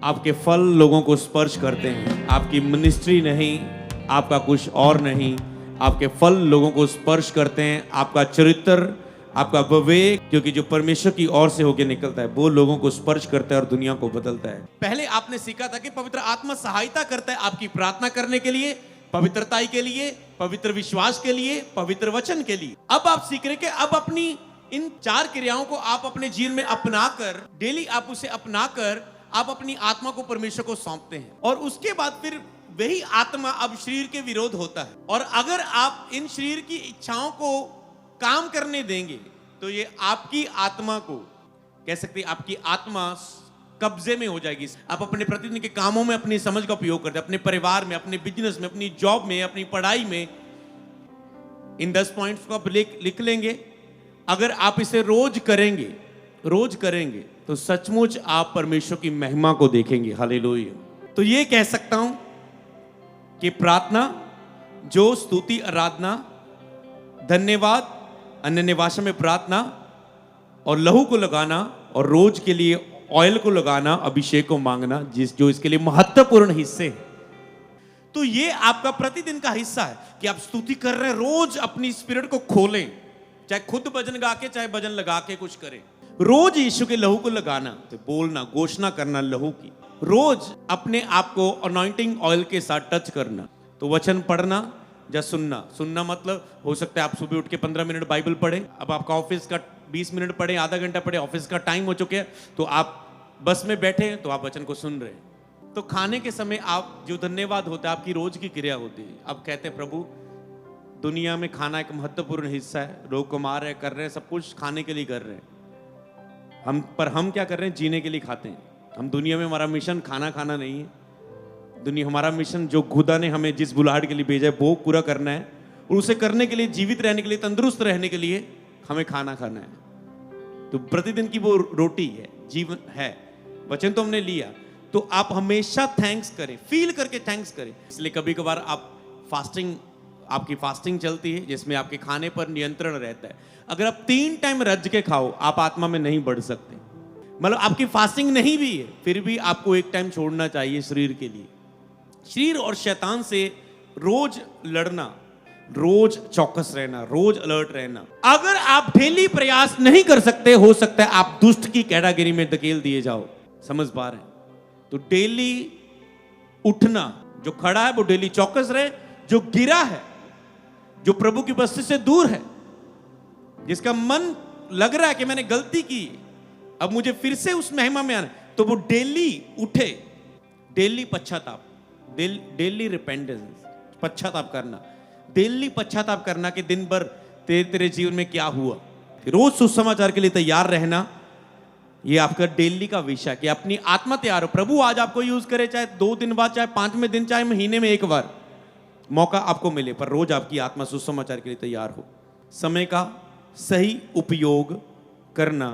आपके फल लोगों को स्पर्श करते हैं। आपकी मिनिस्ट्री नहीं, आपका कुछ और नहीं, आपके फल लोगों को स्पर्श करते हैं। आपका चरित्र, आपका विवेक, क्योंकि जो परमेश्वर की ओर से होकर निकलता है वो लोगों को स्पर्श करता है और दुनिया को बदलता है। पहले आपने सीखा था कि पवित्र आत्मा सहायता करता है आपकी प्रार्थना करने के लिए, पवित्रताई के लिए, पवित्र विश्वास के लिए, पवित्र वचन के लिए। अब आप सीख रहे कि अब अपनी इन 4 क्रियाओं को आप अपने जीवन में अपनाकर, डेली आप उसे अपनाकर आप अपनी आत्मा को परमेश्वर को सौंपते हैं। और उसके बाद फिर वही आत्मा अब शरीर के विरोध होता है। और अगर आप इन शरीर की इच्छाओं को काम करने देंगे तो ये आपकी आत्मा को, कह सकते हैं आपकी आत्मा कब्जे में हो जाएगी। आप अपने प्रतिदिन के कामों में अपनी समझ का उपयोग करते हैं, अपने परिवार में, अपने बिजनेस में, अपनी जॉब में, अपनी पढ़ाई में। इन 10 पॉइंट्स को आप लिख लेंगे। अगर आप इसे रोज करेंगे तो सचमुच आप परमेश्वर की महिमा को देखेंगे। हालेलुया। तो ये कह सकता हूं कि प्रार्थना, जो स्तुति, आराधना, धन्यवाद, अन्य भाषा में प्रार्थना और लहू को लगाना और रोज के लिए ऑयल को लगाना, अभिषेक को मांगना, जो इसके लिए महत्वपूर्ण हिस्से हैं। तो ये आपका प्रतिदिन का हिस्सा है कि आप स्तुति कर रहे हैं। रोज अपनी स्पिरिट को खोलें, चाहे खुद भजन गा के, चाहे भजन लगा के कुछ करें। रोज यीशु के लहू को लगाना, तो बोलना, घोषणा करना लहू की। रोज अपने आप को अनॉइंटिंग ऑयल के साथ टच करना। तो वचन पढ़ना या सुनना मतलब हो सकता है आप सुबह उठ के 15 मिनट बाइबल पढ़े। अब आपका ऑफिस का 20 मिनट पढ़े, आधा घंटा पढ़े, ऑफिस का टाइम हो चुके हैं, तो आप बस में बैठे हैं तो आप वचन को सुन रहे हैं। तो खाने के समय आप जो धन्यवाद होता है, आपकी रोज की क्रिया होती है। आप कहते हैं प्रभु, दुनिया में खाना एक महत्वपूर्ण हिस्सा है। लोग कमा रहे, कर रहे हैं, सब कुछ खाने के लिए कर रहे हैं। हम क्या कर रहे हैं? जीने के लिए खाते हैं। हम दुनिया में, हमारा मिशन खाना नहीं है। हमारा मिशन जो खुदा ने हमें जिस बुलाहट के लिए भेजा है वो पूरा करना है। और उसे करने के लिए, जीवित रहने के लिए, तंदुरुस्त रहने के लिए हमें खाना खाना है। तो प्रतिदिन की वो रोटी है, जीवन है। वचन तो हमने लिया, तो आप हमेशा थैंक्स करें, फील करके थैंक्स करें। इसलिए कभी कभार आपकी फास्टिंग चलती है जिसमें आपके खाने पर नियंत्रण रहता है। अगर आप 3 टाइम रज के खाओ, आप आत्मा में नहीं बढ़ सकते। मतलब आपकी फास्टिंग नहीं भी है, फिर भी आपको एक टाइम छोड़ना चाहिए शरीर के लिए। शरीर और शैतान से रोज लड़ना, रोज चौकस रहना, रोज अलर्ट रहना। अगर आप डेली प्रयास नहीं कर सकते, हो सकता है आप दुष्ट की कैटेगरी में धकेल दिए जाओ। समझ पा रहे हैं? तो डेली उठना, जो खड़ा है वो डेली चौकस रहे। जो गिरा है, जो प्रभु की उपस्थिति से दूर है, जिसका मन लग रहा है कि मैंने गलती की, अब मुझे फिर से उस महिमा में आना, तो वो डेली उठे। डेली पश्चाताप, डेली रिपेंटेंस, पश्चाताप करना, डेली पश्चाताप करना कि दिन भर तेरे जीवन में क्या हुआ। रोज सुसमाचार के लिए तैयार रहना, ये आपका डेली का विषय, कि अपनी आत्मा तैयार हो। प्रभु आज आपको यूज करे, चाहे 2 दिन बाद, चाहे 5वें दिन, चाहे महीने में एक बार मौका आपको मिले, पर रोज आपकी आत्मा सुसमाचार के लिए तैयार हो। समय का सही उपयोग करना,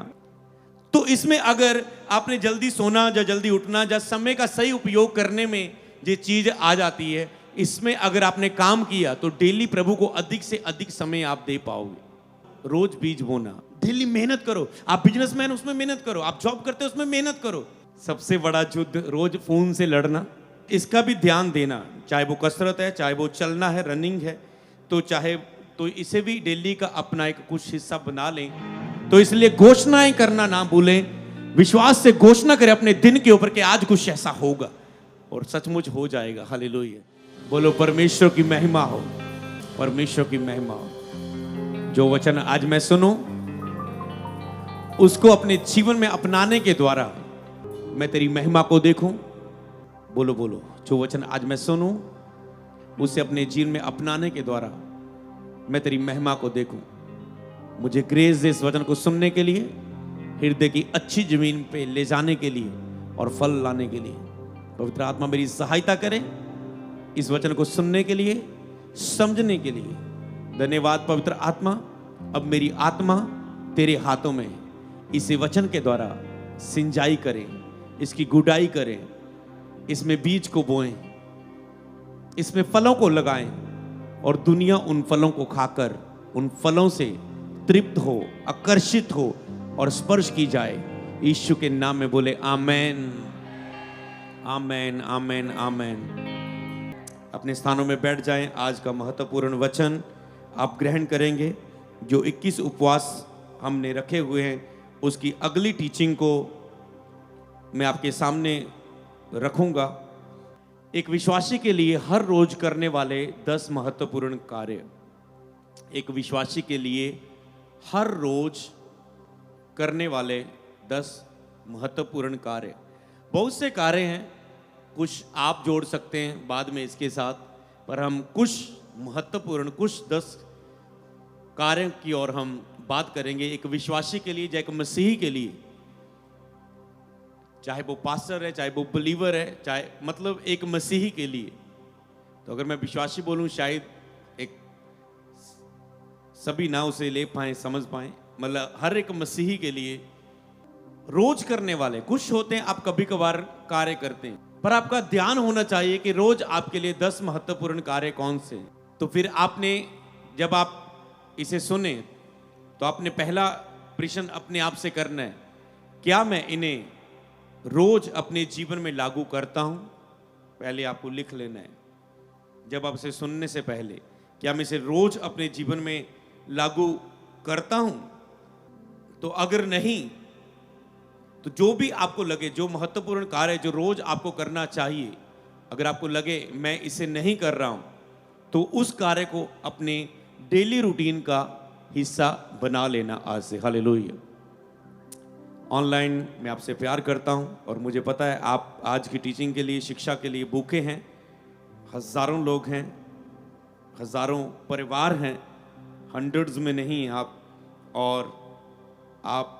तो इसमें अगर आपने जल्दी सोना या जल्दी उठना या समय का सही उपयोग करने में ये चीज आ जाती है, इसमें अगर आपने काम किया तो डेली प्रभु को अधिक से अधिक समय आप दे पाओगे। रोज बीज बोना, डेली मेहनत करो। आप बिजनेसमैन, उसमें मेहनत करो। आप जॉब करते हो, उसमें मेहनत करो। सबसे बड़ा युद्ध रोज फोन से लड़ना, इसका भी ध्यान देना। चाहे वो कसरत है, चाहे वो चलना है, रनिंग है, तो इसे भी डेली का अपना एक कुछ हिस्सा बना लें। तो इसलिए घोषणाएं करना ना भूलें। विश्वास से घोषणा करें अपने दिन के ऊपर कि आज कुछ ऐसा होगा, और सचमुच हो जाएगा। हालेलुया। बोलो परमेश्वर की महिमा हो, परमेश्वर की महिमा हो। जो वचन आज मैं सुनूं, उसको अपने जीवन में अपनाने के द्वारा मैं तेरी महिमा को देखूं। बोलो, जो वचन आज मैं सुनूं, उसे अपने जीवन में अपनाने के द्वारा मैं तेरी महिमा को देखूं। मुझे ग्रेस दे इस वचन को सुनने के लिए, हृदय की अच्छी जमीन पे ले जाने के लिए और फल लाने के लिए। पवित्र आत्मा मेरी सहायता करे इस वचन को सुनने के लिए, समझने के लिए। धन्यवाद पवित्र आत्मा। अब मेरी आत्मा तेरे हाथों में, इसे वचन के द्वारा सिंचाई करें, इसकी गुड़ाई करें, इसमें बीज को बोएं, इसमें फलों को लगाएं, और दुनिया उन फलों को खाकर उन फलों से तृप्त हो, आकर्षित हो और स्पर्श की जाए। यीशु के नाम में बोले आमेन। आमेन, आमेन, आमेन। अपने स्थानों में बैठ जाएं। आज का महत्वपूर्ण वचन आप ग्रहण करेंगे। जो 21 उपवास हमने रखे हुए हैं, उसकी अगली टीचिंग को मैं आपके सामने रखूंगा। एक विश्वासी के लिए हर रोज करने वाले 10 महत्वपूर्ण कार्य। एक विश्वासी के लिए हर रोज करने वाले 10 महत्वपूर्ण कार्य। बहुत से कार्य हैं, कुछ आप जोड़ सकते हैं बाद में इसके साथ, पर हम कुछ महत्वपूर्ण, कुछ 10 कार्यों की ओर हम बात करेंगे। एक विश्वासी के लिए, एक मसीही के लिए, चाहे वो पास्टर है, चाहे वो बिलीवर है, चाहे मतलब एक मसीही के लिए। तो अगर मैं विश्वासी बोलूं, शायद एक सभी ना उसे ले पाए, समझ पाए। मतलब हर एक मसीही के लिए रोज करने वाले कुछ होते हैं, आप कभी कभार कार्य करते हैं, पर आपका ध्यान होना चाहिए कि रोज आपके लिए 10 महत्वपूर्ण कार्य कौन से हैं। तो फिर आपने, जब आप इसे सुने, तो आपने पहला प्रश्न अपने आप से करना है, क्या मैं इन्हें रोज अपने जीवन में लागू करता हूं? पहले आपको लिख लेना है, जब आप इसे सुनने से पहले, क्या मैं इसे रोज अपने जीवन में लागू करता हूं? तो अगर नहीं, तो जो भी आपको लगे, जो महत्वपूर्ण कार्य जो रोज आपको करना चाहिए, अगर आपको लगे मैं इसे नहीं कर रहा हूं, तो उस कार्य को अपने डेली रूटीन का हिस्सा बना लेना आज से। हालेलुया। ऑनलाइन मैं आपसे प्यार करता हूं और मुझे पता है आप आज की टीचिंग के लिए, शिक्षा के लिए भूखे हैं। हजारों लोग हैं, हजारों परिवार हैं, हंड्रेड्स में नहीं आप, और आप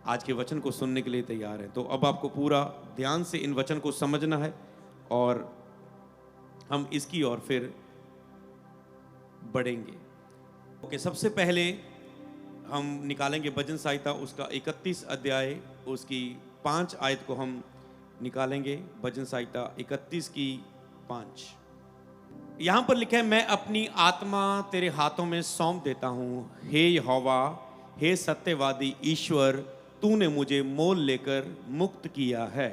आज के वचन को सुनने के लिए तैयार हैं। तो अब आपको पूरा ध्यान से इन वचन को समझना है और हम इसकी ओर फिर बढ़ेंगे। ओके, सबसे पहले हम निकालेंगे भजन संहिता, उसका 31 अध्याय, उसकी 5 आयत को हम निकालेंगे। भजन संहिता 31 की 5। यहां पर लिखा है, मैं अपनी आत्मा तेरे हाथों में सौंप देता हूं, हे यहोवा, हे सत्यवादी ईश्वर, तूने मुझे मोल लेकर मुक्त किया है।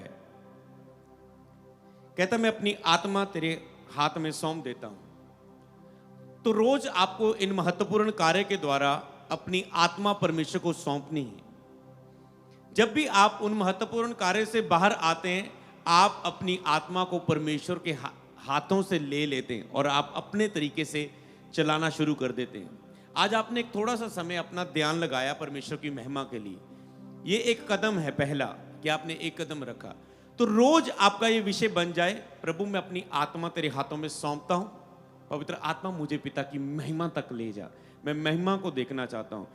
कहता मैं अपनी आत्मा तेरे हाथ में सौंप देता हूं। तो रोज आपको इन महत्वपूर्ण कार्य के द्वारा अपनी आत्मा परमेश्वर को सौंपनी है। जब भी आप उन महत्वपूर्ण कार्य से बाहर आते हैं, आप अपनी आत्मा को परमेश्वर के हाथों से ले लेते हैं और आप अपने तरीके से चलाना शुरू कर देते हैं। आज आपने एक थोड़ा सा समय अपना ध्यान लगाया परमेश्वर की महिमा के लिए, ये एक कदम है पहला, कि आपने एक कदम रखा। तो रोज आपका ये विषय बन जाए, प्रभु मैं अपनी आत्मा तेरे हाथों में सौंपता हूं, पवित्र आत्मा मुझे पिता की महिमा तक ले जा, मैं महिमा को देखना चाहता हूं।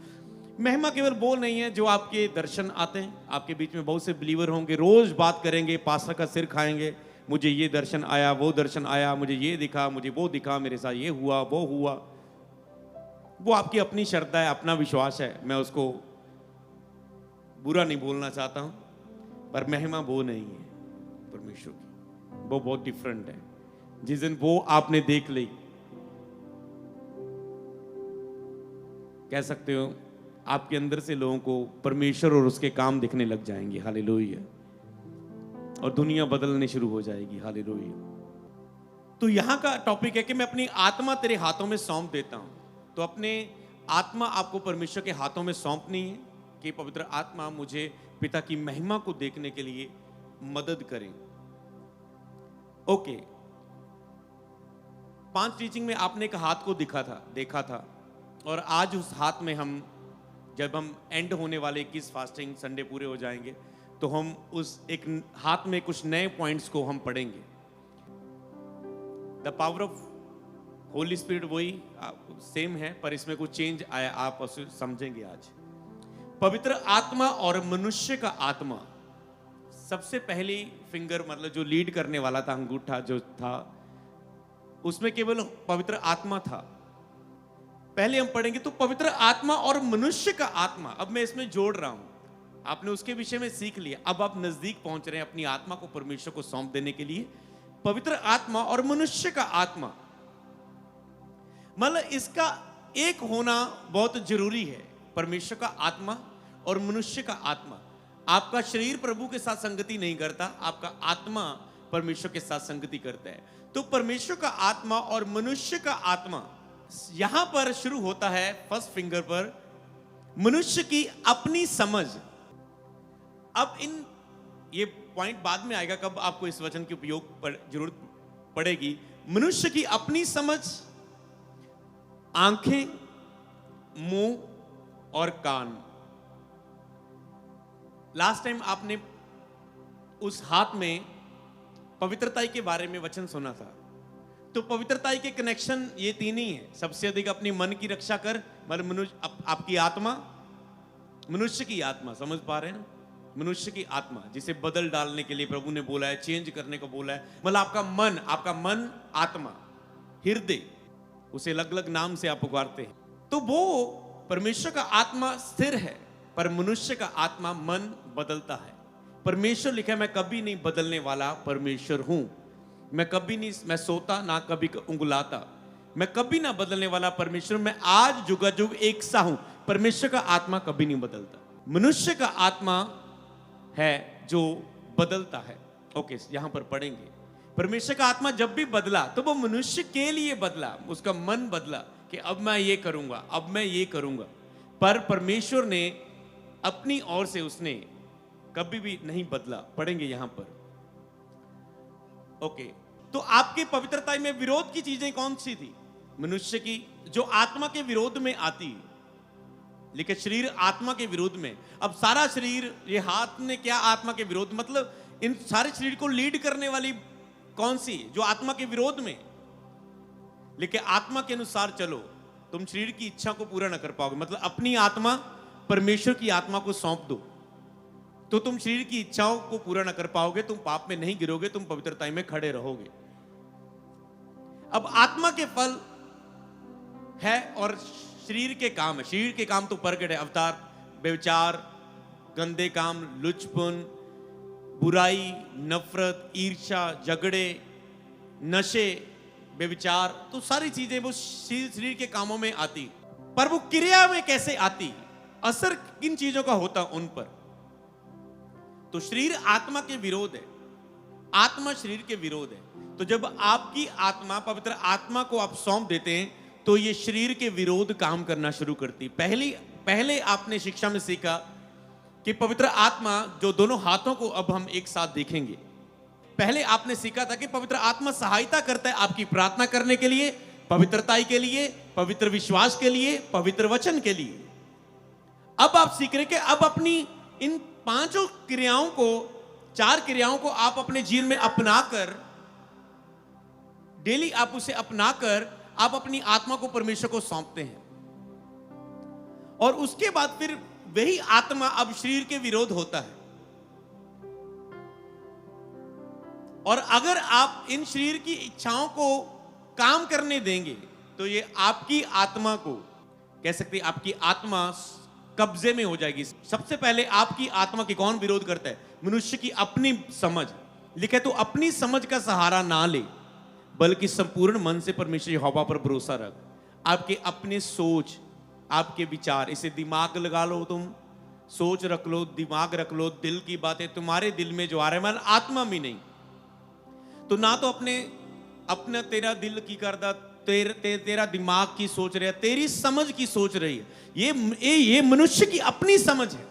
महिमा केवल वो नहीं है जो आपके दर्शन आते हैं। आपके बीच में बहुत से बिलीवर होंगे, रोज बात करेंगे, पास्टर का सिर खाएंगे, मुझे ये दर्शन आया, वो दर्शन आया, मुझे ये दिखा, मुझे वो दिखा, मेरे साथ ये हुआ, वो हुआ। वो आपकी अपनी श्रद्धा है, अपना विश्वास है, मैं उसको बुरा नहीं बोलना चाहता हूं, पर महिमा वो नहीं है परमेश्वर की, वो बहुत डिफरेंट है। जिस दिन वो आपने देख ली, कह सकते हो आपके अंदर से लोगों को परमेश्वर और उसके काम दिखने लग जाएंगे। हालेलुया। और दुनिया बदलने शुरू हो जाएगी। हालेलुया। तो यहां का टॉपिक है कि मैं अपनी आत्मा तेरे हाथों में सौंप देता हूं। तो अपने आत्मा आपको परमेश्वर के हाथों में सौंपनी है कि पवित्र आत्मा मुझे पिता की महिमा को देखने के लिए मदद करें। ओके, 5 टीचिंग में आपने एक हाथ को देखा था, और आज उस हाथ में हम, जब हम एंड होने वाले 21 फास्टिंग संडे पूरे हो जाएंगे, तो हम उस एक हाथ में कुछ नए पॉइंट्स को हम पढ़ेंगे। The power of Holi spirit वही सेम है, पर इसमें कुछ चेंज आया, आप उसे समझेंगे आज। पवित्र आत्मा और मनुष्य का आत्मा। सबसे पहली फिंगर, मतलब जो लीड करने वाला था, अंगूठा जो था, उसमें केवल पवित्र आत्मा था। पहले हम पढ़ेंगे तो पवित्र आत्मा और मनुष्य का आत्मा। अब मैं इसमें जोड़ रहा हूं, आपने उसके विषय में सीख लिया, अब आप नजदीक पहुंच रहे हैं अपनी आत्मा को परमेश्वर को सौंप देने के लिए। पवित्र आत्मा और मनुष्य का आत्मा, मतलब इसका एक होना बहुत जरूरी है, परमेश्वर का आत्मा और मनुष्य का आत्मा। आपका शरीर प्रभु के साथ संगति नहीं करता, आपका आत्मा परमेश्वर के साथ संगति करता है। तो परमेश्वर का आत्मा और मनुष्य का आत्मा यहां पर शुरू होता है फर्स्ट फिंगर पर, मनुष्य की अपनी समझ। अब ये पॉइंट बाद में आएगा कब आपको इस वचन के उपयोग पर जरूरत पड़ेगी। मनुष्य की अपनी समझ, आंखें, मुंह और कान। लास्ट टाइम आपने उस हाथ में पवित्रताई के बारे में वचन सुना था। तो पवित्रताई के कनेक्शन ये तीन ही है। सबसे अधिक अपनी मन की रक्षा कर, मतलब मनुष्य आपकी आत्मा, मनुष्य की आत्मा, समझ पा रहे हैं ना? मनुष्य की आत्मा जिसे बदल डालने के लिए प्रभु ने बोला है, चेंज करने को बोला है। मतलब आपका मन आत्मा, हृदय, उसे अलग अलग नाम से आप पुकारते हैं। तो वो परमेश्वर का आत्मा स्थिर है, पर मनुष्य का आत्मा मन बदलता है। परमेश्वर लिखा है, मैं कभी नहीं बदलने वाला परमेश्वर हूं। मैं कभी नहीं, मैं सोता ना कभी उंगलाता, मैं कभी ना बदलने वाला परमेश्वर, मैं आज जुगाजुग एक सा हूं। परमेश्वर का आत्मा कभी नहीं बदलता। मनुष्य का आत्मा है जो बदलता है। ओके, यहां पर पढ़ेंगे। परमेश्वर का आत्मा जब भी बदला तो वो मनुष्य के लिए बदला, उसका मन बदला कि अब मैं ये करूंगा, अब मैं ये करूंगा। पर परमेश्वर ने अपनी ओर से उसने कभी भी नहीं बदला। पढ़ेंगे यहां पर। ओके, तो आपके पवित्रता में विरोध की चीजें कौन सी थी? मनुष्य की जो आत्मा के विरोध में आती, लेकिन शरीर आत्मा के विरोध में। अब सारा शरीर, ये हाथ ने क्या आत्मा के विरोध, मतलब इन सारे शरीर को लीड करने वाली कौन सी? जो आत्मा के विरोध में। लेकिन आत्मा के अनुसार चलो, तुम शरीर की इच्छा को पूरा ना कर पाओगे। मतलब अपनी आत्मा परमेश्वर की आत्मा को सौंप दो तो तुम शरीर की इच्छाओं को पूरा ना कर पाओगे, तुम पाप में नहीं गिरोगे, तुम पवित्रता में खड़े रहोगे। अब आत्मा के फल है और शरीर के काम है। शरीर के काम तो प्रगट है, अवतार, व्यभिचार, गंदे काम, लुचपन, बुराई, नफरत, ईर्ष्या, झगड़े, नशे, व्यभिचार, तो सारी चीजें वो शरीर के कामों में आती। पर वो क्रिया में कैसे आती, असर किन चीजों का होता उन पर? तो शरीर आत्मा के विरोध है, आत्मा शरीर के विरोध है। तो जब आपकी आत्मा, पवित्र आत्मा को आप सौंप देते हैं तो ये शरीर के विरोध काम करना शुरू करती। पहले आपने शिक्षा में सीखा कि पवित्र आत्मा, जो दोनों हाथों को अब हम एक साथ देखेंगे, पहले आपने सीखा था कि पवित्र आत्मा सहायता करता है आपकी प्रार्थना करने के लिए, पवित्रताई के लिए, पवित्र विश्वास के लिए, पवित्र वचन के लिए। अब आप सीख रहे कि अब अपनी इन पांचों क्रियाओं को, 4 क्रियाओं को आप अपने जीवन में अपनाकर, डेली आप उसे अपनाकर आप अपनी आत्मा को परमेश्वर को सौंपते हैं। और उसके बाद फिर वही आत्मा अब शरीर के विरोध होता है। और अगर आप इन शरीर की इच्छाओं को काम करने देंगे तो ये आपकी आत्मा को, कह सकते हैं आपकी आत्मा कब्जे में हो जाएगी। सबसे पहले आपकी आत्मा की कौन विरोध करता है? मनुष्य की अपनी समझ। लिखे तो अपनी समझ का सहारा ना ले, बल्कि संपूर्ण मन से परमेश्वर यहोवा पर भरोसा रख। आपके अपने सोच, आपके विचार, इसे दिमाग लगा लो, तुम सोच रख लो, दिमाग रख लो, दिल की बातें तुम्हारे दिल में जो आ रहा है, मतलब आत्मा में नहीं। तो ना तो अपना तेरा दिल की करदा, तेरा दिमाग की सोच रहा है, तेरी समझ की सोच रही है। ये मनुष्य की अपनी समझ है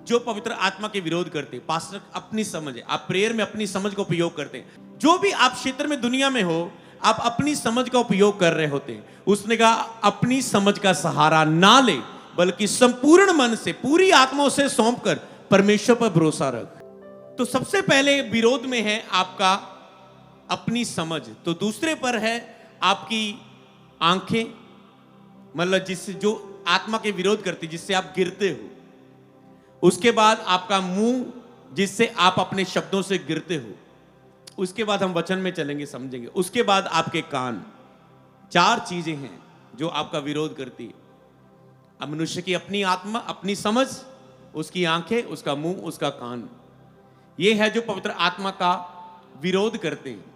जो पवित्र आत्मा के विरोध करते। पास्टर अपनी समझ है, आप प्रेयर में अपनी समझ का उपयोग करते हैं। जो भी आप क्षेत्र में दुनिया में हो, आप अपनी समझ का उपयोग कर रहे होते हैं। उसने कहा अपनी समझ का सहारा ना ले, बल्कि संपूर्ण मन से, पूरी आत्मा से सौंप कर परमेश्वर पर भरोसा रख। तो सबसे पहले विरोध में है आपका अपनी समझ। तो दूसरे पर है आपकी आंखें, मतलब जिससे, जो आत्मा के विरोध करती, जिससे आप गिरते हो। उसके बाद आपका मुंह, जिससे आप अपने शब्दों से गिरते हो। उसके बाद हम वचन में चलेंगे, समझेंगे। उसके बाद आपके कान। 4 चीजें हैं जो आपका विरोध करती है। अब मनुष्य की अपनी आत्मा, अपनी समझ, उसकी आंखें, उसका मुंह, उसका कान, ये है जो पवित्र आत्मा का विरोध करते हैं।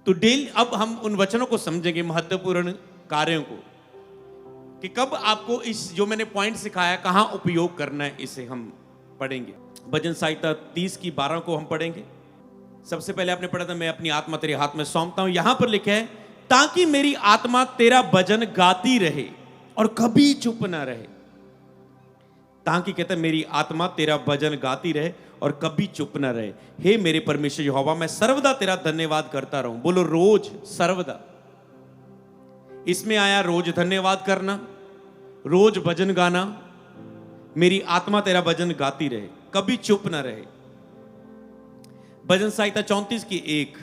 तो डेली अब हम उन वचनों को समझेंगे, महत्वपूर्ण कार्यों को। कि कब आपको इस जो मैंने पॉइंट सिखाया कहां उपयोग करना है, इसे हम पढ़ेंगे। भजन संहिता 30 की 12 को हम पढ़ेंगे। सबसे पहले आपने पढ़ा था, मैं अपनी आत्मा तेरे हाथ में सौंपता हूं। यहां पर लिखा है, ताकि मेरी आत्मा तेरा भजन गाती रहे और कभी चुप ना रहे। ताकि कहता है मेरी आत्मा तेरा भजन गाती रहे और कभी चुप ना रहे। हे मेरे परमेश्वर यहोवा, मैं सर्वदा तेरा धन्यवाद करता रहूं। बोलो रोज, सर्वदा। इसमें आया रोज धन्यवाद करना, रोज भजन गाना। मेरी आत्मा तेरा भजन गाती रहे, कभी चुप ना रहे। भजन संहिता 34 की 1,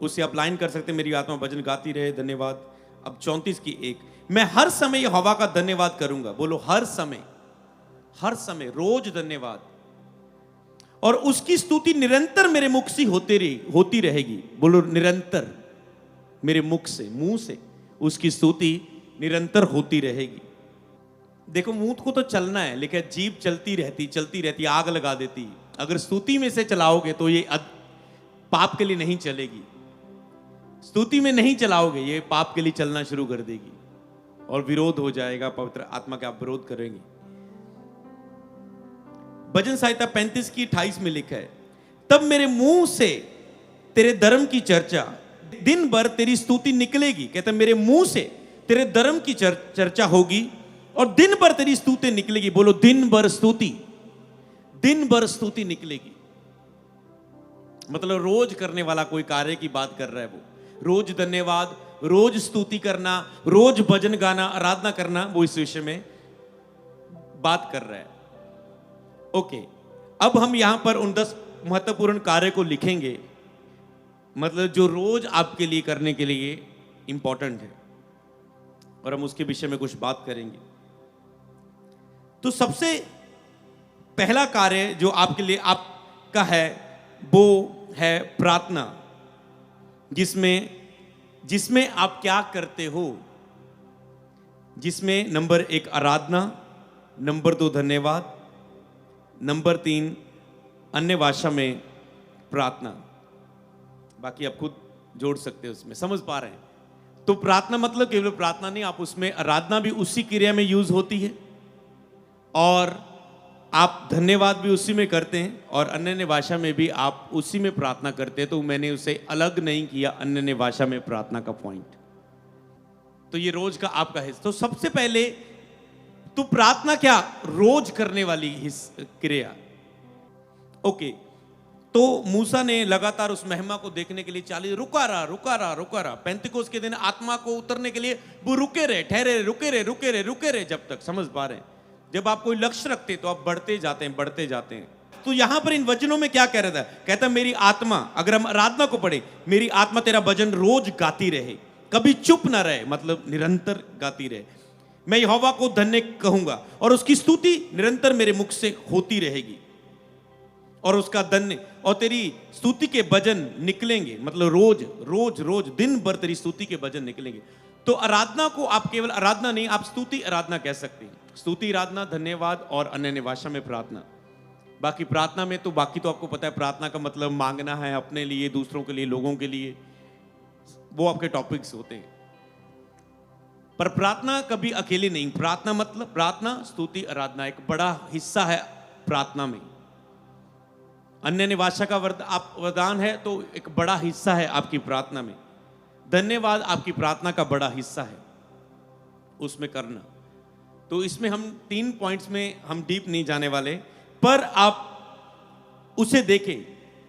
उसे आप लाइन कर सकते, मेरी आत्मा भजन गाती रहे, धन्यवाद। अब 34 की 1, मैं हर समय यहोवा का धन्यवाद करूंगा। बोलो हर समय, हर समय, रोज धन्यवाद। और उसकी स्तुति निरंतर मेरे मुख से होती रहेगी। बोलो निरंतर, मेरे मुख से, मुंह से उसकी स्तुति निरंतर होती रहेगी। देखो मुंह को तो चलना है, लेकिन जीभ चलती रहती, आग लगा देती। अगर स्तुति में से चलाओगे तो ये पाप के लिए नहीं चलेगी। स्तुति में नहीं चलाओगे, ये पाप के लिए चलना शुरू कर देगी और विरोध हो जाएगा, पवित्र आत्मा का आप विरोध करेंगे। भजन संहिता 35 की 28 में लिखा है, तब मेरे मुंह से तेरे धर्म की चर्चा, दिन भर तेरी स्तुति निकलेगी। कहता मेरे मुंह से तेरे धर्म की चर्चा होगी और दिन भर तेरी स्तुति निकलेगी। बोलो दिन भर स्तुति, दिन भर स्तुति निकलेगी। मतलब रोज करने वाला कोई कार्य की बात कर रहा है वो। रोज धन्यवाद, रोज स्तुति करना, रोज भजन गाना, आराधना करना, वो इस विषय में बात कर रहा है। ओके, अब हम यहां पर उन 10 महत्वपूर्ण कार्य को लिखेंगे, मतलब जो रोज आपके लिए करने के लिए इंपॉर्टेंट है, और हम उसके विषय में कुछ बात करेंगे। तो सबसे पहला कार्य जो आपके लिए आपका है वो है प्रार्थना, जिसमें आप क्या करते हो, जिसमें नंबर 1 आराधना, नंबर 2 धन्यवाद, नंबर 3 अन्य भाषा में प्रार्थना। बाकी आप खुद जोड़ सकते हो, उसमें समझ पा रहे हैं। तो प्रार्थना मतलब केवल प्रार्थना नहीं, आप उसमें आराधना भी उसी क्रिया में यूज होती है और आप धन्यवाद भी उसी में करते हैं और अन्य भाषा में भी आप उसी में प्रार्थना करते हैं। तो मैंने उसे अलग नहीं किया अन्य भाषा में प्रार्थना का पॉइंट। तो ये रोज का आपका हिस्सा। तो सबसे पहले तो प्रार्थना क्या, रोज करने वाली क्रिया। ओके, तो मूसा ने लगातार उस महिमा को देखने के लिए 40 रुका रहा। पेंतिकोस के दिन आत्मा को उतरने के लिए वो रुके रहे, रुके रहे जब तक, समझ पा रहे हैं। जब आप कोई लक्ष्य रखते तो आप बढ़ते जाते हैं। तो यहां पर इन वचनों में क्या कह रहा था, कहता मेरी आत्मा, अगर हम आराधना को पढ़े, मेरी आत्मा तेरा भजन रोज गाती रहे, कभी चुप ना रहे, मतलब निरंतर गाती रहे। मैं यहोवा को धन्य कहूंगा और उसकी स्तुति निरंतर मेरे मुख से होती रहेगी और उसका धन्य, और तेरी स्तुति के भजन निकलेंगे, मतलब रोज दिन भर तेरी स्तुति के भजन निकलेंगे। तो आराधना को आप केवल आराधना नहीं, आप स्तुति आराधना कह सकते हैं। स्तुति आराधना, धन्यवाद और अन्य भाषा में प्रार्थना। बाकी प्रार्थना में तो आपको पता है, प्रार्थना का मतलब मांगना है अपने लिए, दूसरों के लिए, लोगों के लिए, वो आपके टॉपिक्स होते हैं। पर प्रार्थना कभी अकेले नहीं। प्रार्थना मतलब प्रार्थना, स्तुति, आराधना एक बड़ा हिस्सा है प्रार्थना में। अन्य भाषा का वरदान है तो एक बड़ा हिस्सा है आपकी प्रार्थना में। धन्यवाद आपकी प्रार्थना का बड़ा हिस्सा है, उसमें करना। तो इसमें हम 3 पॉइंट्स में हम डीप नहीं जाने वाले, पर आप उसे देखें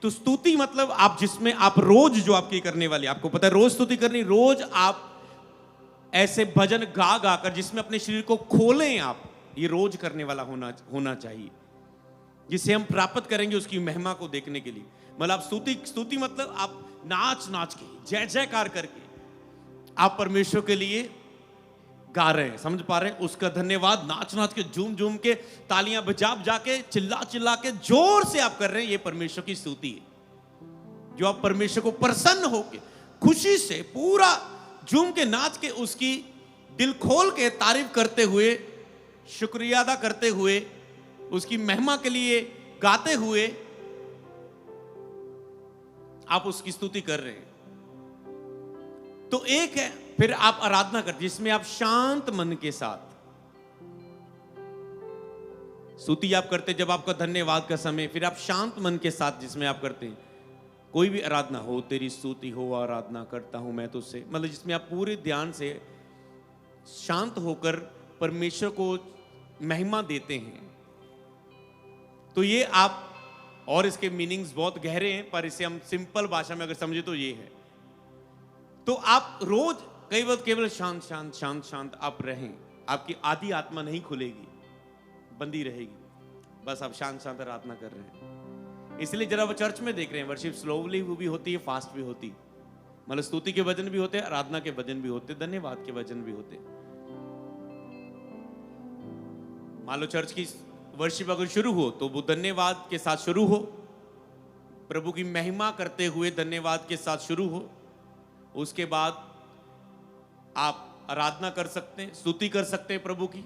तो स्तुति मतलब आप जिसमें आप रोज जो आपकी करने वाली, आपको पता है रोज स्तुति करनी, रोज आप ऐसे भजन गा कर जिसमें अपने शरीर को खोलें आप, ये रोज करने वाला होना चाहिए, जिसे हम प्राप्त करेंगे उसकी महिमा को देखने के लिए। मतलब स्तुति मतलब आप नाच के, जय जयकार करके आप परमेश्वर के लिए गा रहे हैं, समझ पा रहे हैं। उसका धन्यवाद नाच के, झूम के, तालियां बजा के, चिल्ला के जोर से आप कर रहे हैं, ये परमेश्वर की स्तुति है। जो आप परमेश्वर को प्रसन्न होके, खुशी से, पूरा झूम के, नाच के, उसकी दिल खोल के तारीफ करते हुए, शुक्रिया अदा करते हुए, उसकी महिमा के लिए गाते हुए आप उसकी स्तुति कर रहे हैं। तो एक है फिर आप आराधना करते जिसमें आप शांत मन के साथ स्तुति आप करते, जब आपका धन्यवाद का समय, फिर आप शांत मन के साथ जिसमें आप करते हैं कोई भी आराधना हो, तेरी स्तुति हो आराधना करता हूं मैं तुझसे, मतलब जिसमें आप पूरे ध्यान से शांत होकर परमेश्वर को महिमा देते हैं। तो ये आप, और इसके मीनिंग्स बहुत गहरे हैं पर इसे हम सिंपल भाषा में अगर समझे तो ये है। तो आप रोज कई वक्त केवल शांत शांत शांत शांत आप रहें, आपकी आधी आत्मा नहीं खुलेगी, बंदी रहेगी, बस आप शांत शांत आराधना कर रहे हैं। इसलिए जरा वो चर्च में देख रहे हैं वर्शिप स्लोली भी होती है, फास्ट भी होती, मतलब स्तुति के भजन भी होते हैं, आराधना के भजन भी होते, धन्यवाद के भजन भी होते। मान लो चर्च की वर्शिप अगर शुरू हो तो वो धन्यवाद के साथ शुरू हो, प्रभु की महिमा करते हुए धन्यवाद के साथ शुरू हो, उसके बाद आप आराधना कर सकते हैं, स्तुति कर सकते हैं प्रभु की,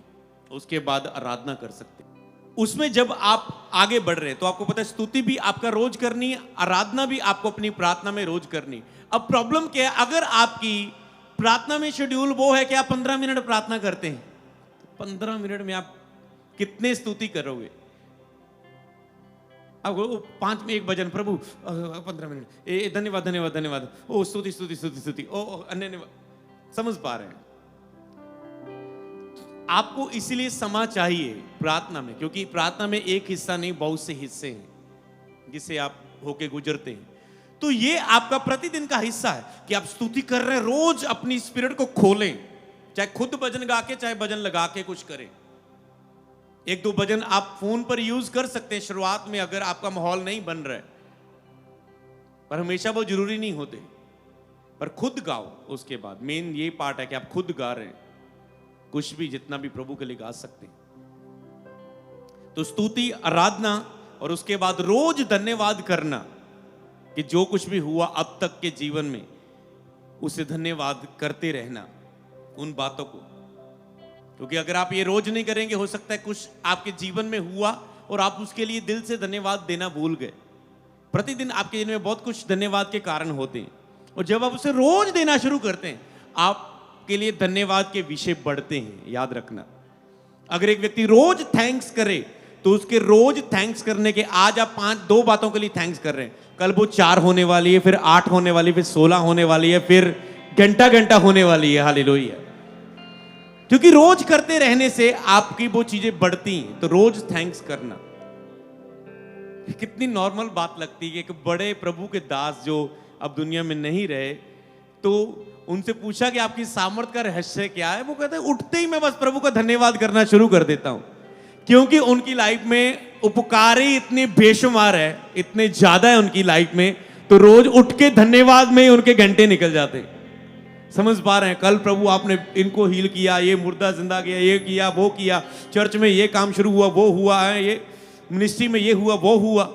उसके बाद आराधना कर सकते हैं। उसमें जब आप आगे बढ़ रहे हैं तो आपको पता है स्तुति भी आपका रोज करनी है, आराधना भी आपको अपनी प्रार्थना में रोज करनी। अब प्रॉब्लम क्या है, अगर आपकी प्रार्थना में शेड्यूल वो है कि आप 15 मिनट प्रार्थना करते हैं, तो 15 मिनट में आप कितने स्तुति करोगे? अब 5 में एक भजन, प्रभु 15 मिनट धन्यवाद धन्यवाद धन्यवाद, ओ स्तुति स्तुति स्तुति स्तुति, ओ अन्य, समझ पा रहे हैं? आपको इसीलिए समा चाहिए प्रार्थना में, क्योंकि प्रार्थना में एक हिस्सा नहीं बहुत से हिस्से हैं जिसे आप होके गुजरते हैं। तो ये आपका प्रतिदिन का हिस्सा है कि आप स्तुति कर रहे हैं, रोज अपनी स्पिरिट को खोलें, चाहे खुद भजन गा के चाहे भजन लगा के कुछ करें। 1-2 भजन आप फोन पर यूज कर सकते हैं शुरुआत में अगर आपका माहौल नहीं बन रहा है, पर हमेशा वो जरूरी नहीं होते, पर खुद गाओ। उसके बाद मेन ये पार्ट है कि आप खुद गा रहे हैं, कुछ भी जितना भी प्रभु के लिए गा सकते हैं। तो स्तुति, आराधना, और उसके बाद रोज धन्यवाद करना कि जो कुछ भी हुआ अब तक के जीवन में उसे धन्यवाद करते रहना उन बातों को, क्योंकि अगर आप ये रोज नहीं करेंगे हो सकता है कुछ आपके जीवन में हुआ और आप उसके लिए दिल से धन्यवाद देना भूल गए। प्रतिदिन आपके जीवन में बहुत कुछ धन्यवाद के कारण होते हैं, और जब आप उसे रोज देना शुरू करते हैं आपके लिए धन्यवाद के विषय बढ़ते हैं। याद रखना, अगर एक व्यक्ति रोज थैंक्स करे तो उसके रोज थैंक्स करने के, आज आप 2 बातों के लिए थैंक्स कर रहे हैं, कल वो 4 होने वाली है, फिर 8 होने वाली है, फिर 16 होने वाली है, फिर घंटा घंटा होने वाली है। हालेलुया। क्योंकि रोज करते रहने से आपकी वो चीजें बढ़ती हैं। तो रोज थैंक्स करना कितनी नॉर्मल बात लगती है कि बड़े प्रभु के दास जो अब दुनिया में नहीं रहे, तो उनसे पूछा कि आपकी सामर्थ का रहस्य क्या है, वो कहते हैं उठते ही मैं बस प्रभु का धन्यवाद करना शुरू कर देता हूं, क्योंकि उनकी लाइफ में उपकार ही इतने बेशुमार है, इतने ज्यादा है उनकी लाइफ में, तो रोज उठ के धन्यवाद में ही उनके घंटे निकल जाते हैं। समझ पा रहे हैं? कल प्रभु आपने इनको हील किया, ये मुर्दा जिंदा किया, ये किया वो किया, चर्च में ये काम शुरू हुआ वो हुआ है, ये मिनिस्ट्री में ये हुआ वो हुआ,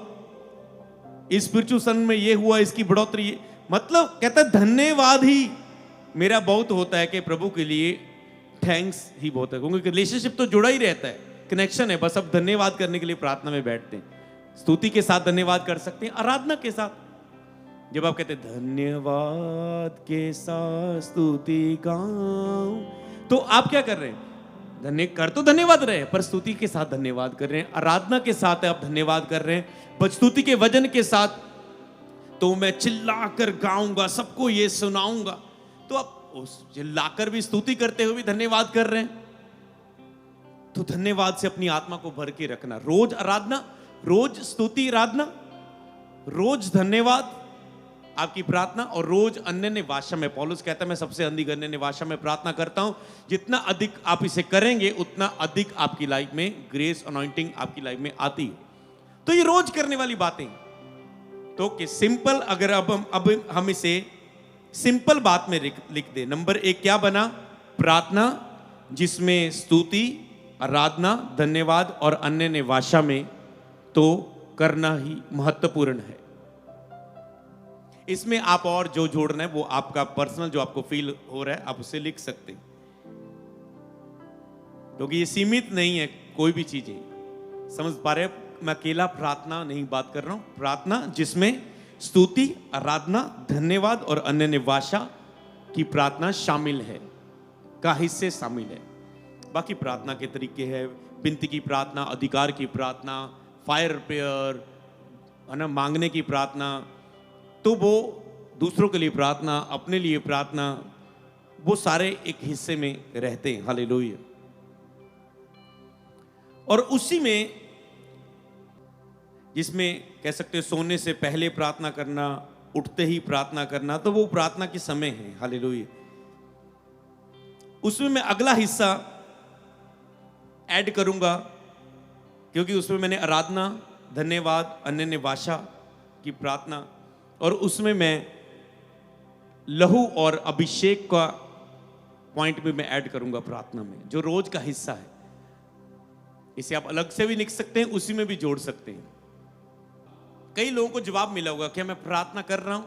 इस स्पिरिचुअल सन में ये हुआ, इसकी बढ़ोतरी, मतलब कहता है धन्यवाद ही मेरा बहुत होता है कि प्रभु के लिए थैंक्स ही बहुत है, क्योंकि रिलेशनशिप तो जुड़ा ही रहता है, कनेक्शन है। बस अब धन्यवाद करने के लिए प्रार्थना में बैठते हैं, स्तुति के साथ धन्यवाद कर सकते हैं, आराधना के साथ जब आप कहते हैं धन्यवाद के साथ स्तुति गाऊं, तो आप क्या कर रहे हैं? तो धन्यवाद रहे, पर स्तुति के साथ धन्यवाद कर रहे हैं, आराधना के साथ आप धन्यवाद कर रहे हैं, स्तुति के वचन के साथ तो मैं चिल्लाकर गाऊंगा, सबको ये सुनाऊंगा, तो आप उस चिल्लाकर भी स्तुति करते हुए भी धन्यवाद कर रहे हैं। तो धन्यवाद से अपनी आत्मा को भर के रखना, रोज आराधना, रोज स्तुति आराधना, रोज धन्यवाद आपकी प्रार्थना, और रोज अन्य भाषा में। पौलुस कहता है मैं सबसे अधिक अन्य भाषा में प्रार्थना करता हूं। जितना अधिक आप इसे करेंगे उतना अधिक आपकी लाइफ में ग्रेस अनॉइंटिंग आपकी लाइफ में आती है। तो ये रोज करने वाली बातें, तो कि सिंपल, अगर अब हम इसे सिंपल बात में लिख दे, नंबर 1 क्या बना? प्रार्थना, जिसमें स्तुति, आराधना, धन्यवाद और अन्य भाषा में तो करना ही महत्वपूर्ण है। इसमें आप और जो जोड़ना है वो आपका पर्सनल, जो आपको फील हो रहा है आप उसे लिख सकते हैं, क्योंकि ये सीमित नहीं है कोई भी चीजें। समझ पा रहे हैं? मैं अकेला प्रार्थना नहीं बात कर रहा हूं, प्रार्थना जिसमें स्तुति, आराधना, धन्यवाद और अन्य भाषा की प्रार्थना शामिल है, का हिस्से शामिल है। बाकी प्रार्थना के तरीके हैं, विनती की प्रार्थना, अधिकार की प्रार्थना, फायर प्रेयर, है ना, मांगने की प्रार्थना, तो वो दूसरों के लिए प्रार्थना, अपने लिए प्रार्थना, वो सारे एक हिस्से में रहते हैं। हालेलुया। और उसी में जिसमें कह सकते हैं सोने से पहले प्रार्थना करना, उठते ही प्रार्थना करना, तो वो प्रार्थना के समय है। हालेलुया। उसमें मैं अगला हिस्सा ऐड करूंगा, क्योंकि उसमें मैंने आराधना, धन्यवाद, अन्य भाषा की प्रार्थना, और उसमें मैं लहू और अभिषेक का पॉइंट भी मैं ऐड करूंगा प्रार्थना में, जो रोज का हिस्सा है। इसे आप अलग से भी लिख सकते हैं, उसी में भी जोड़ सकते हैं। कई लोगों को जवाब मिला होगा कि मैं प्रार्थना कर रहा हूं,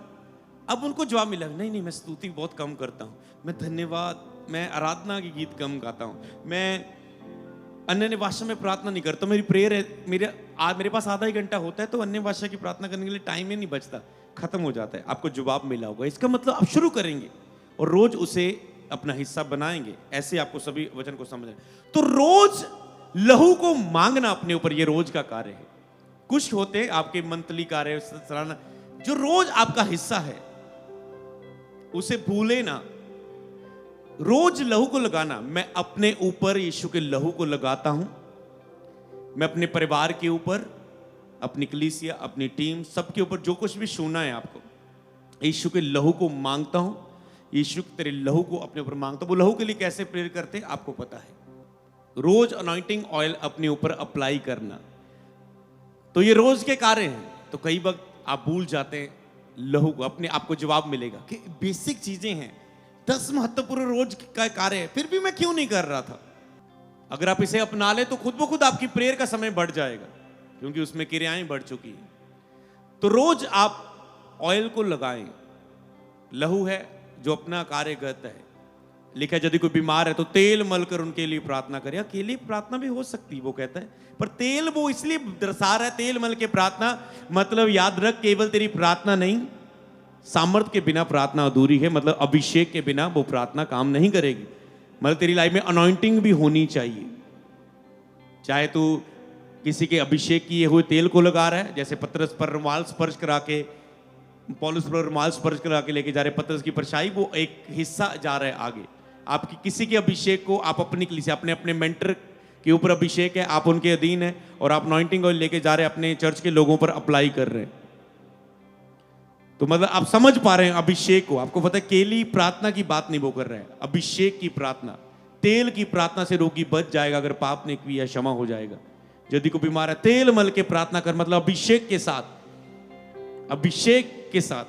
अब उनको जवाब मिला नहीं नहीं, मैं स्तुति बहुत कम करता हूं, मैं धन्यवाद, मैं आराधना के गीत कम गाता हूं, मैं अन्य भाषा में प्रार्थना नहीं करता, मेरी प्रेयर है, मेरे पास आधा ही घंटा होता है, तो अन्य भाषा की प्रार्थना करने के लिए टाइम ही नहीं बचता, खत्म हो जाता है। आपको जवाब मिला होगा। इसका मतलब आप शुरू करेंगे और रोज उसे अपना हिस्सा बनाएंगे। ऐसे आपको सभी वचन को समझना। तो रोज लहू को मांगना अपने ऊपर, ये रोज का कार्य है। कुछ होते हैं आपके मंथली कार्य, सालाना, जो रोज आपका हिस्सा है, उसे भूले ना। रोज लहू को लगाना। मैं अपने ऊपर यीशु के लहू को लगाता हूं, मैं अपने परिवार के ऊपर, अपनी कलीसिया, अपनी टीम, सबके ऊपर जो कुछ भी छूना है आपको, यीशु के लहू को मांगता हूं। यीशु तेरे लहू को अपने ऊपर मांगता हूं। वो लहू के लिए कैसे प्रेयर करते हैं आपको पता है। रोज अनॉइंटिंग ऑयल अपने ऊपर अप्लाई करना, तो ये रोज के कार्य हैं। तो कई वक्त आप भूल जाते हैं लहू को, अपने आप को जवाब मिलेगा कि बेसिक चीजें हैं, 10 महत्वपूर्ण रोज का कार्य है, फिर भी मैं क्यों नहीं कर रहा था। अगर आप इसे अपना ले तो खुद ब खुद आपकी प्रेयर का समय बढ़ जाएगा, क्योंकि उसमें क्रियाएं बढ़ चुकी हैं। तो रोज आप ऑयल को लगाएं। लहू है जो अपना कार्य करता है। लिखा है यदि कोई बीमार है तो तेल मलकर उनके लिए प्रार्थना करें। अकेली प्रार्थना भी हो सकती है, वो कहता है, पर तेल वो इसलिए दर्शा रहा है, तेल मल के प्रार्थना, मतलब याद रख, केवल तेरी प्रार्थना नहीं, सामर्थ के बिना प्रार्थना अधूरी है। मतलब अभिषेक के बिना वो प्रार्थना काम नहीं करेगी। मतलब तेरी लाइफ में अनॉइंटिंग भी होनी चाहिए। चाहे तू किसी के अभिषेक किए हुए तेल को लगा रहा है, जैसे पतरस पर रुमाल स्पर्श करा के, पौलुस पर रुमाल स्पर्श करा के लेके जा रहे पतरस की परछाई, वो एक हिस्सा जा रहा है आगे। आपकी किसी के अभिषेक को आप अपनी कलीसिया, अपने अपने मेंटर के ऊपर अभिषेक है, आप उनके अधीन है, और आप अनॉइंटिंग ऑयल लेके जा रहे हैं, अपने चर्च के लोगों पर अप्लाई कर रहे हैं। तो मतलब आप समझ पा रहे हैं अभिषेक को। आपको पता है केली प्रार्थना की बात नहीं वो कर रहा है, अभिषेक की प्रार्थना। तेल की प्रार्थना से रोगी बच जाएगा अगर पाप ने किया, क्षमा हो जाएगा। यदि कोई बीमार है, तेल मल के प्रार्थना कर, मतलब अभिषेक के साथ, अभिषेक के साथ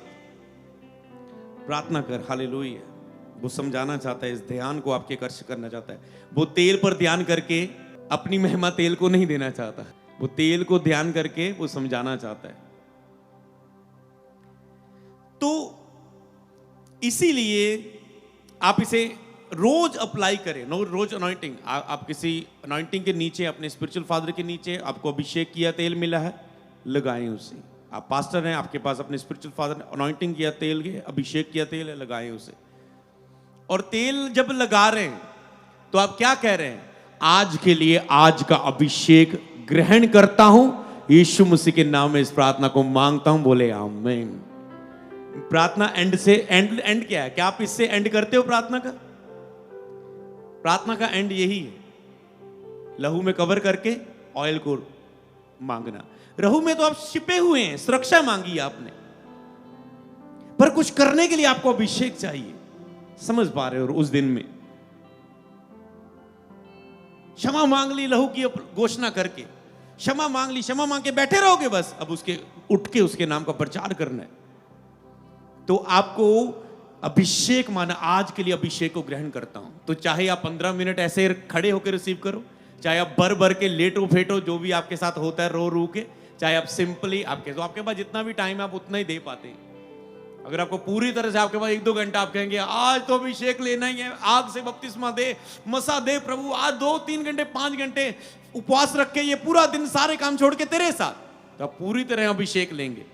प्रार्थना कर। हालेलुया। वो समझाना चाहता है, इस ध्यान को आपके कर्ष करना चाहता है। वो तेल पर ध्यान करके अपनी महिमा तेल को नहीं देना चाहता, वो तेल को ध्यान करके वो समझाना चाहता है। तो इसीलिए आप इसे रोज अप्लाई करें। रोज अनॉइंटिंग, आप किसी अनॉइंटिंग के नीचे, अपने स्पिरिचुअल फादर के नीचे आपको अभिषेक किया तेल मिला है, लगाएं उसे। आप पास्टर हैं, आपके पास अपने स्पिरिचुअल फादर ने अनॉइंटिंग किया तेल के, अभिषेक किया तेल है, लगाएं उसे। और तेल जब लगा रहे हैं तो आप क्या कह रहे हैं? आज के लिए आज का अभिषेक ग्रहण करता हूं, यीशु मसीह के नाम में इस प्रार्थना को मांगता हूं। बोले आमीन। प्रार्थना एंड से, एंड क्या है? क्या आप इससे एंड करते हो प्रार्थना का? प्रार्थना का एंड यही है, लहू में कवर करके ऑयल को मांगना। लहू में तो आप छिपे हुए हैं, सुरक्षा मांगी आपने, पर कुछ करने के लिए आपको अभिषेक चाहिए। समझ पा रहे हो? उस दिन में क्षमा मांग ली, लहू की घोषणा करके क्षमा मांग ली, क्षमा मांग के बैठे रहोगे बस। अब उसके उठ के उसके नाम का प्रचार करना है। तो आपको अभिषेक माना, आज के लिए अभिषेक को ग्रहण करता हूं। तो चाहे आप 15 मिनट ऐसे खड़े होकर रिसीव करो, चाहे आप भर के लेटो फेटो, जो भी आपके साथ होता है रो रू के, चाहे आप सिंपली, आपके पास जितना भी टाइम है आप उतना ही दे पाते हैं। अगर आपको पूरी तरह से आपके पास 1-2 घंटा, आप कहेंगे आज तो अभिषेक लेना ही है, आग से बपतिस्मा दे, मसा दे प्रभु, आज 2-3 घंटे 5 घंटे उपवास रख के ये पूरा दिन सारे काम छोड़ के तेरे साथ, तो आप पूरी तरह अभिषेक लेंगे।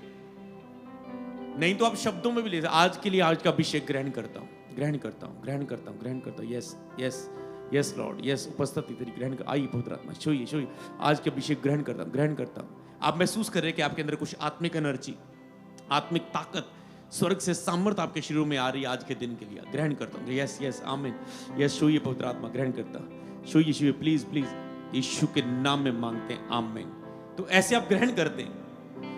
नहीं तो आप शब्दों में भी ले, आज के लिए आज का अभिषेक ग्रहण करता हूं, ग्रहण करता हूँ, ग्रहण करता हूँ, ग्रहण करता हूँ। Yes yes yes Lord, yes उपस्थिति तेरी ग्रहण कर। आइए पवित्र आत्मा, छूइए छूइए। आज के अभिषेक ग्रहण करता हूँ, ग्रहण करता हूँ। आप महसूस कर रहे हैं कि आपके अंदर कुछ आत्मिक एनर्जी, आत्मिक ताकत, स्वर्ग से सामर्थ आपके शरीर में आ रही है आज के दिन के लिए। ग्रहण करता हूँ। यस यस आमीन। यस छूइए पवित्र आत्मा, ग्रहण करता हूँ। छूइए छूइए प्लीज प्लीज, यीशु के नाम में मांगते हैं, आमीन। तो ऐसे आप ग्रहण करते हैं।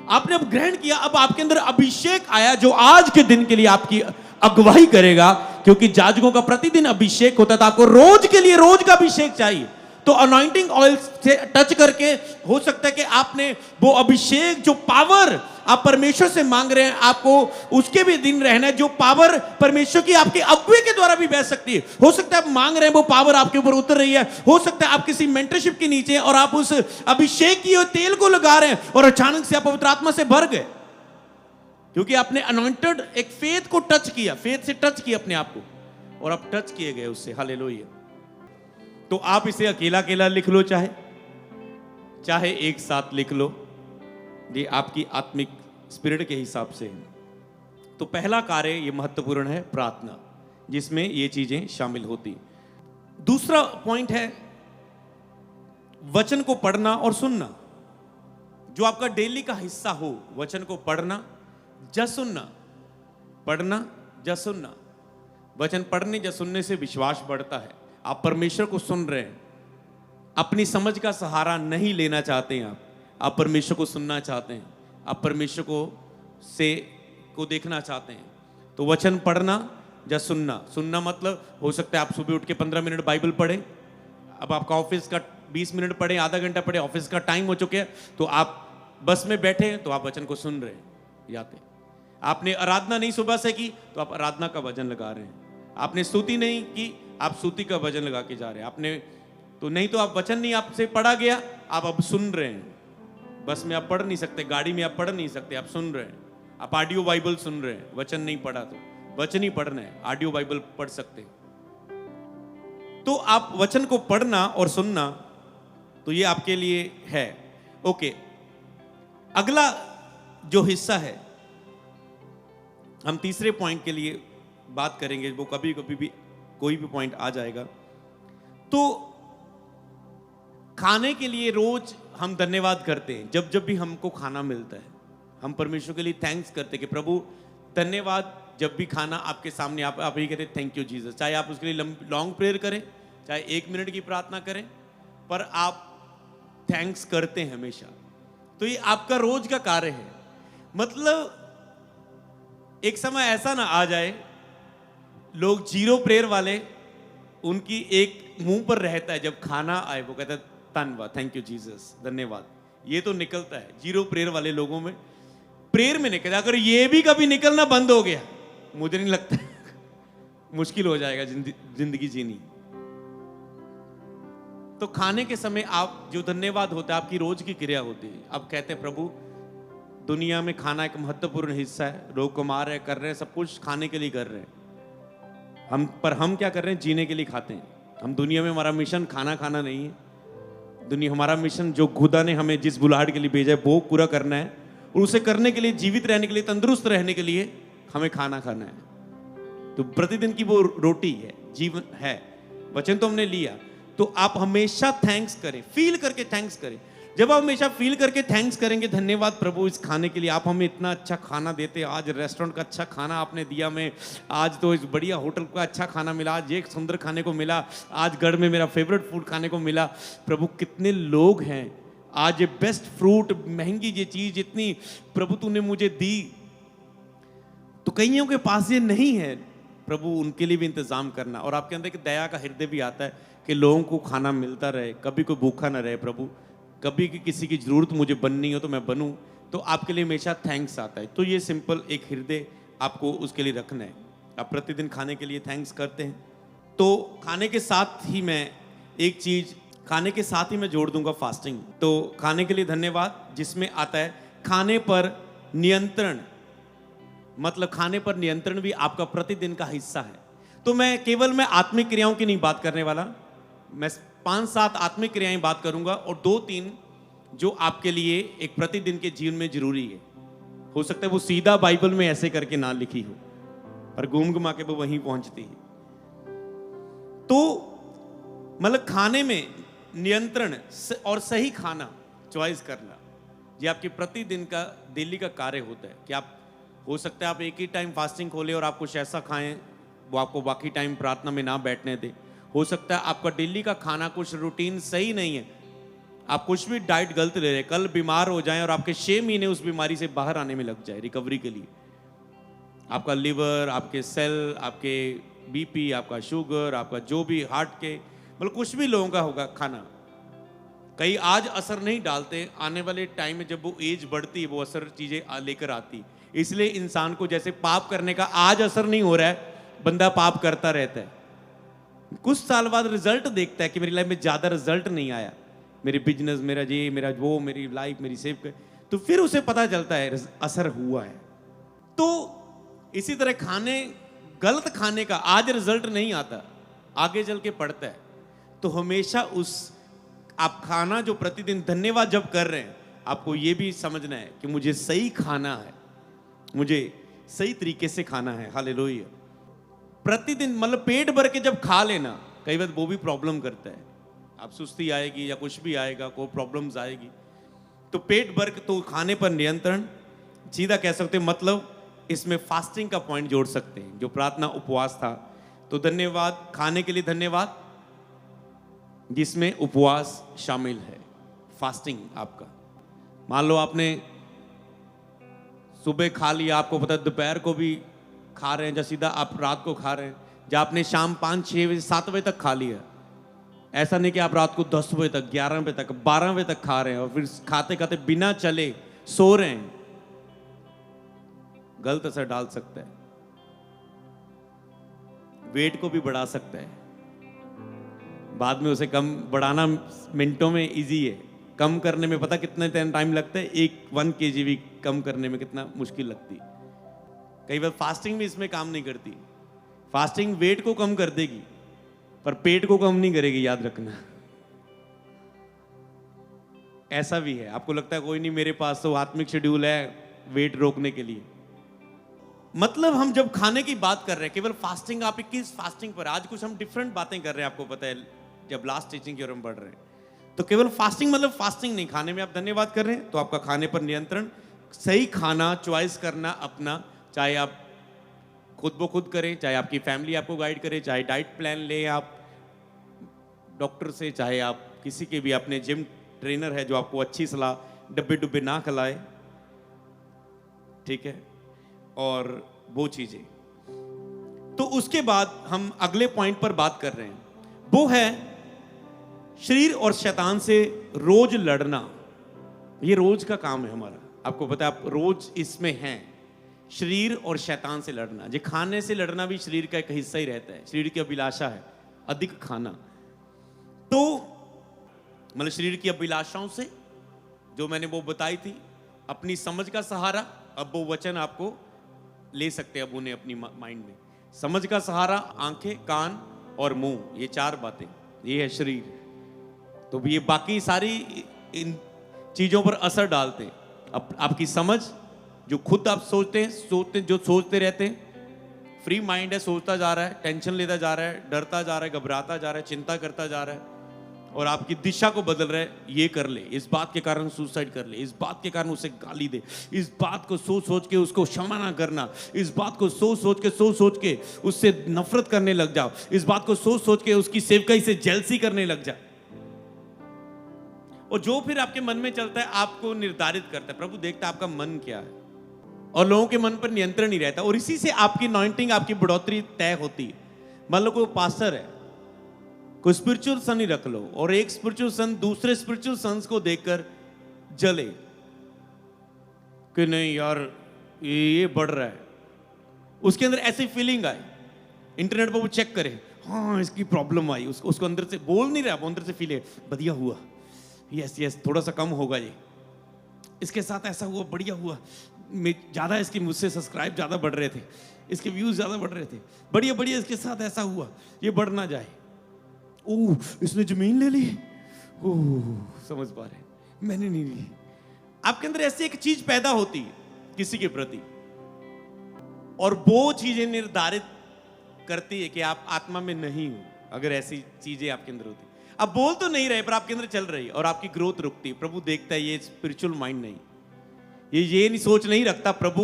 आपने अब ग्रहण किया, अब आपके अंदर अभिषेक आया जो आज के दिन के लिए आपकी अगुवाई करेगा, क्योंकि जाजकों का प्रतिदिन अभिषेक होता था। आपको रोज के लिए रोज का अभिषेक चाहिए। तो अनॉइंटिंग ऑयल से टच करके हो सकता है कि आपने वो अभिषेक, जो पावर आप परमेश्वर से मांग रहे हैं, आपको उसके भी दिन रहना है। जो पावर परमेश्वर की आपके अगुवे के द्वारा भी बह सकती है। हो सकता है आप मांग रहे हैं, वो पावर आपके ऊपर उतर रही है। हो सकता है आप किसी मेंटरशिप के नीचे और आप उस अभिषेक की तेल को लगा रहे हैं और अचानक से आप पवित्र आत्मा से भर गए, क्योंकि आपने अनॉइंटेड एक फेथ को टच किया, फेथ से टच किया अपने आप को और आप टच किए गए उससे। हालेलुया। तो आप इसे अकेला अकेला लिख लो, चाहे एक साथ लिख लो, ये आपकी आत्मिक स्पिरिट के हिसाब से है। तो पहला कार्य ये महत्वपूर्ण है, प्रार्थना, जिसमें ये चीजें शामिल होती। दूसरा पॉइंट है वचन को पढ़ना और सुनना। जो आपका डेली का हिस्सा हो, वचन को पढ़ना या सुनना, पढ़ना या सुनना। वचन पढ़ने या सुनने से विश्वास बढ़ता है। आप परमेश्वर को सुन रहे हैं, अपनी समझ का सहारा नहीं लेना चाहते हैं। आप परमेश्वर को सुनना चाहते हैं, आप परमेश्वर को देखना चाहते हैं। तो वचन पढ़ना या सुनना। सुनना मतलब हो सकता है आप सुबह उठ के 15 मिनट बाइबल पढ़ें। अब आपका ऑफिस का 20 मिनट पढ़े, आधा घंटा पढ़े, ऑफिस का टाइम हो चुके हैं, तो आप बस में बैठे हैं तो आप वचन को सुन रहे हैं, जाते। आपने आराधना नहीं सुबह से की तो आप आराधना का वचन लगा रहे हैं। आपने स्तुति नहीं की, आप स्तुति का वचन लगा के जा रहे हैं। आपने तो नहीं तो आप वचन नहीं आपसे पढ़ा गया, आप अब सुन रहे हैं। बस में आप पढ़ नहीं सकते, गाड़ी में आप पढ़ नहीं सकते, आप सुन रहे हैं। आप ऑडियो बाइबल सुन रहे हैं, वचन नहीं पढ़ा तो वचन ही पढ़ना है, ऑडियो बाइबल पढ़ सकते हैं। तो आप वचन को पढ़ना और सुनना, तो ये आपके लिए है। ओके, अगला जो हिस्सा है, हम तीसरे पॉइंट के लिए बात करेंगे। वो कभी कभी भी कोई भी पॉइंट आ जाएगा। तो खाने के लिए रोज हम धन्यवाद करते हैं। जब जब भी हमको खाना मिलता है, हम परमेश्वर के लिए थैंक्स करते हैं कि प्रभु धन्यवाद। जब भी खाना आपके सामने, आप ही कहते थैंक यू जीसस। चाहे आप उसके लिए लॉन्ग प्रेयर करें, चाहे 1 मिनट की प्रार्थना करें, पर आप थैंक्स करते हैं हमेशा। तो ये आपका रोज का कार्य है। मतलब एक समय ऐसा ना आ जाए, लोग जीरो प्रेयर वाले, उनकी एक मुंह पर रहता है, जब खाना आए वो कहता है धन्यवाद, थैंक यू जीसस, धन्यवाद। ये तो निकलता है जीरो प्रेयर वाले लोगों में, प्रेयर में निकलता। अगर ये भी कभी निकलना बंद हो गया, मुझे नहीं लगता मुश्किल हो जाएगा जिंदगी जीनी। तो खाने के समय आप जो धन्यवाद होता है, आपकी रोज की क्रिया होती है। आप कहते हैं प्रभु, दुनिया में खाना एक महत्वपूर्ण हिस्सा है। लोग कमा रहे, कर रहे हैं, सब कुछ खाने के लिए कर रहे हैं। हम क्या कर रहे हैं? जीने के लिए खाते हैं। हम दुनिया में, हमारा मिशन खाना खाना नहीं है। हमारा मिशन जो खुदा ने हमें जिस बुलाहट के लिए भेजा है वो पूरा करना है, और उसे करने के लिए, जीवित रहने के लिए, तंदुरुस्त रहने के लिए हमें खाना खाना है। तो प्रतिदिन की वो रोटी है, जीवन है। वचन तो हमने लिया। तो आप हमेशा थैंक्स करें, फील करके थैंक्स करें। जब आप हमेशा फील करके थैंक्स करेंगे, धन्यवाद प्रभु इस खाने के लिए, आप हमें इतना अच्छा खाना देते, आज रेस्टोरेंट का अच्छा खाना आपने दिया, मैं आज तो इस बढ़िया होटल का अच्छा खाना मिला, आज एक सुंदर खाने को मिला, आज घर में मेरा फेवरेट फूड खाने को मिला। प्रभु कितने लोग हैं, आज ये बेस्ट फ्रूट, महंगी ये चीज इतनी प्रभु तूने मुझे दी। तो कईयों के पास ये नहीं है, प्रभु उनके लिए भी इंतजाम करना। और आपके अंदर एक दया का हृदय भी आता है कि लोगों को खाना मिलता रहे, कभी कोई भूखा ना रहे। प्रभु कभी की किसी की जरूरत मुझे बननी हो तो मैं बनूं, तो आपके लिए हमेशा थैंक्स आता है। तो ये सिंपल एक हृदय आपको उसके लिए रखना है। आप प्रतिदिन खाने के लिए थैंक्स करते हैं। तो खाने के साथ ही मैं एक चीज, खाने के साथ ही मैं जोड़ दूंगा फास्टिंग। तो खाने के लिए धन्यवाद, जिसमें आता है खाने पर नियंत्रण। मतलब खाने पर नियंत्रण भी आपका प्रतिदिन का हिस्सा है। तो मैं आत्मिक क्रियाओं की नहीं बात करने वाला, मैं 5-7 आत्मिक क्रियाएं बात करूंगा और 2-3 जो आपके लिए एक प्रतिदिन के जीवन में जरूरी है। हो सकता है वो सीधा बाइबल में ऐसे करके ना लिखी हो, और घूम घुमा के वो वहीं पहुंचती है। तो मतलब खाने में नियंत्रण और सही खाना चॉइस करना, ये आपके प्रतिदिन का डेली का कार्य होता है कि आप, हो सकता है आप एक ही टाइम फास्टिंग खोले और आप कुछ ऐसा खाएं वो आपको बाकी टाइम प्रार्थना में ना बैठने दे। हो सकता है आपका डेली का खाना कुछ रूटीन सही नहीं है, आप कुछ भी डाइट गलत ले रहे, कल बीमार हो जाएं और आपके 6 महीने उस बीमारी से बाहर आने में लग जाए रिकवरी के लिए। आपका लिवर, आपके सेल, आपके बीपी, आपका शुगर, आपका जो भी हार्ट के मतलब कुछ भी लोगों का होगा खाना, कई आज असर नहीं डालते, आने वाले टाइम में जब वो एज बढ़ती है वो असर चीजें लेकर आती। इसलिए इंसान को जैसे पाप करने का आज असर नहीं हो रहा है, बंदा पाप करता रहता है, कुछ साल बाद रिजल्ट देखता है कि मेरी लाइफ में ज्यादा रिजल्ट नहीं आया, मेरे बिजनेस, मेरा ये, मेरा वो, मेरी लाइफ, मेरी सेव, तो फिर उसे पता चलता है असर हुआ है। तो इसी तरह खाने, गलत खाने का आज रिजल्ट नहीं आता, आगे चल के पड़ता है। तो हमेशा उस आप खाना जो प्रतिदिन धन्यवाद जब कर रहे हैं, आपको ये भी समझना है कि मुझे सही खाना है, मुझे सही तरीके से खाना है। हालेलुया। प्रतिदिन मतलब पेट भर के जब खा लेना, कई बार वो भी प्रॉब्लम करता है, आप सुस्ती आएगी या कुछ भी आएगा, कोई प्रॉब्लम्स आएगी। तो पेट भर के तो खाने पर नियंत्रण, सीधा कह सकते हैं, मतलब इसमें फास्टिंग का पॉइंट जोड़ सकते हैं, जो प्रार्थना उपवास था। तो धन्यवाद, खाने के लिए धन्यवाद, जिसमें उपवास शामिल है, फास्टिंग आपका। मान लो आपने सुबह खा लिया, आपको पता है दोपहर को भी खा रहे हैं, या सीधा आप रात को खा रहे हैं, या आपने शाम 5, 6 बजे, 7 बजे तक खा लिया। ऐसा नहीं कि आप रात को 10 बजे तक, 11 बजे तक, 12 बजे तक खा रहे हैं और फिर खाते खाते बिना चले सो रहे हैं, गलत असर डाल सकता है, वेट को भी बढ़ा सकता है। बाद में उसे कम बढ़ाना मिनटों में इजी है, कम करने में पता कितना टाइम लगता है, 1 kg भी कम करने में कितना मुश्किल लगती है। कई बार फास्टिंग भी इसमें काम नहीं करती। फास्टिंग वेट को कम कर देगी पर पेट को कम नहीं करेगी, याद रखना। ऐसा भी है, आपको लगता है कोई नहीं, मेरे पास तो आत्मिक शेड्यूल है वेट रोकने के लिए। मतलब हम जब खाने की बात कर रहे हैं, केवल फास्टिंग, आप किस फास्टिंग पर, आज कुछ हम डिफरेंट बातें कर रहे हैं, आपको पता है, जब लास्ट टीचिंग की ओर हम बढ़ रहे हैं। तो केवल फास्टिंग मतलब फास्टिंग नहीं, खाने में आप धन्यवाद कर रहे हैं तो आपका खाने पर नियंत्रण, सही खाना चॉइस करना अपना, चाहे आप खुद ब खुद करें, चाहे आपकी फैमिली आपको गाइड करे, चाहे डाइट प्लान ले आप डॉक्टर से, चाहे आप किसी के भी अपने जिम ट्रेनर है जो आपको अच्छी सलाह, डब्बे डुब्बे ना खिलाए, ठीक है, और वो चीजें। तो उसके बाद हम अगले पॉइंट पर बात कर रहे हैं, वो है शरीर और शैतान से रोज लड़ना। ये रोज का काम है हमारा, आपको पता है, आप रोज इसमें हैं, शरीर और शैतान से लड़ना। ये खाने से लड़ना भी शरीर का एक हिस्सा ही रहता है, शरीर की अभिलाषा है अधिक खाना। तो मतलब शरीर की अभिलाषाओं से, जो मैंने वो बताई थी, अपनी समझ का सहारा, अब वो वचन आपको ले सकते हैं अब उन्हें अपनी माइंड में। समझ का सहारा, आंखें, कान और मुंह, ये 4 बातें, ये है शरीर। तो ये बाकी सारी इन चीजों पर असर डालते हैं। अब आपकी समझ, जो खुद आप सोचते हैं, जो सोचते रहते हैं, फ्री माइंड है, सोचता जा रहा है, टेंशन लेता जा रहा है, डरता जा रहा है, घबराता जा रहा है, चिंता करता जा रहा है, और आपकी दिशा को बदल रहा है। ये कर ले, इस बात के कारण सुसाइड कर ले, इस बात के कारण उसे गाली दे, इस बात को सोच सोच के उसको क्षमा ना करना, इस बात को सोच सोच के उससे नफरत करने लग जाओ, इस बात को सोच सोच के उसकी सेवकाई से जेलसी करने लग जा। और जो फिर आपके मन में चलता है आपको निर्धारित करता है, प्रभु देखता है आपका मन क्या है, और लोगों के मन पर नियंत्रण नहीं रहता, और इसी से आपकी अनॉइंटिंग, आपकी बढ़ोतरी तय होती है। मान लो कोई पास्टर है, कोई स्पिरिचुअल सन ही रख लो, और एक स्पिरिचुअल सन दूसरे स्पिरिचुअल सन्स को देखकर जले कि नहीं यार ये बढ़ रहा है, उसके अंदर ऐसी फीलिंग आए, इंटरनेट पर वो चेक करे, हाँ इसकी प्रॉब्लम आई, उसको अंदर से बोल नहीं रहा, वो अंदर से फील है, बढ़िया हुआ, यस थोड़ा सा कम होगा, ये इसके साथ ऐसा हुआ, बढ़िया हुआ, ज्यादा इसके मुझसे सब्सक्राइब ज्यादा बढ़ रहे थे, इसके व्यूज ज्यादा बढ़ रहे थे, बढ़िया इसके साथ ऐसा हुआ, ये बढ़ ना जाए। ओह इसने जमीन ले ली, ओह समझ पा रहे, मैंने नहीं ली। आपके अंदर ऐसी एक चीज पैदा होती है किसी के प्रति, और वो चीजें निर्धारित करती है कि आप आत्मा में नहीं हो। अगर ऐसी चीजें आपके अंदर होती, आप बोल तो नहीं रहे पर आपके अंदर चल रही है और आपकी ग्रोथ रुकती है, प्रभु देखता है ये स्पिरिचुअल माइंड नहीं, ये नहीं सोच नहीं रखता प्रभु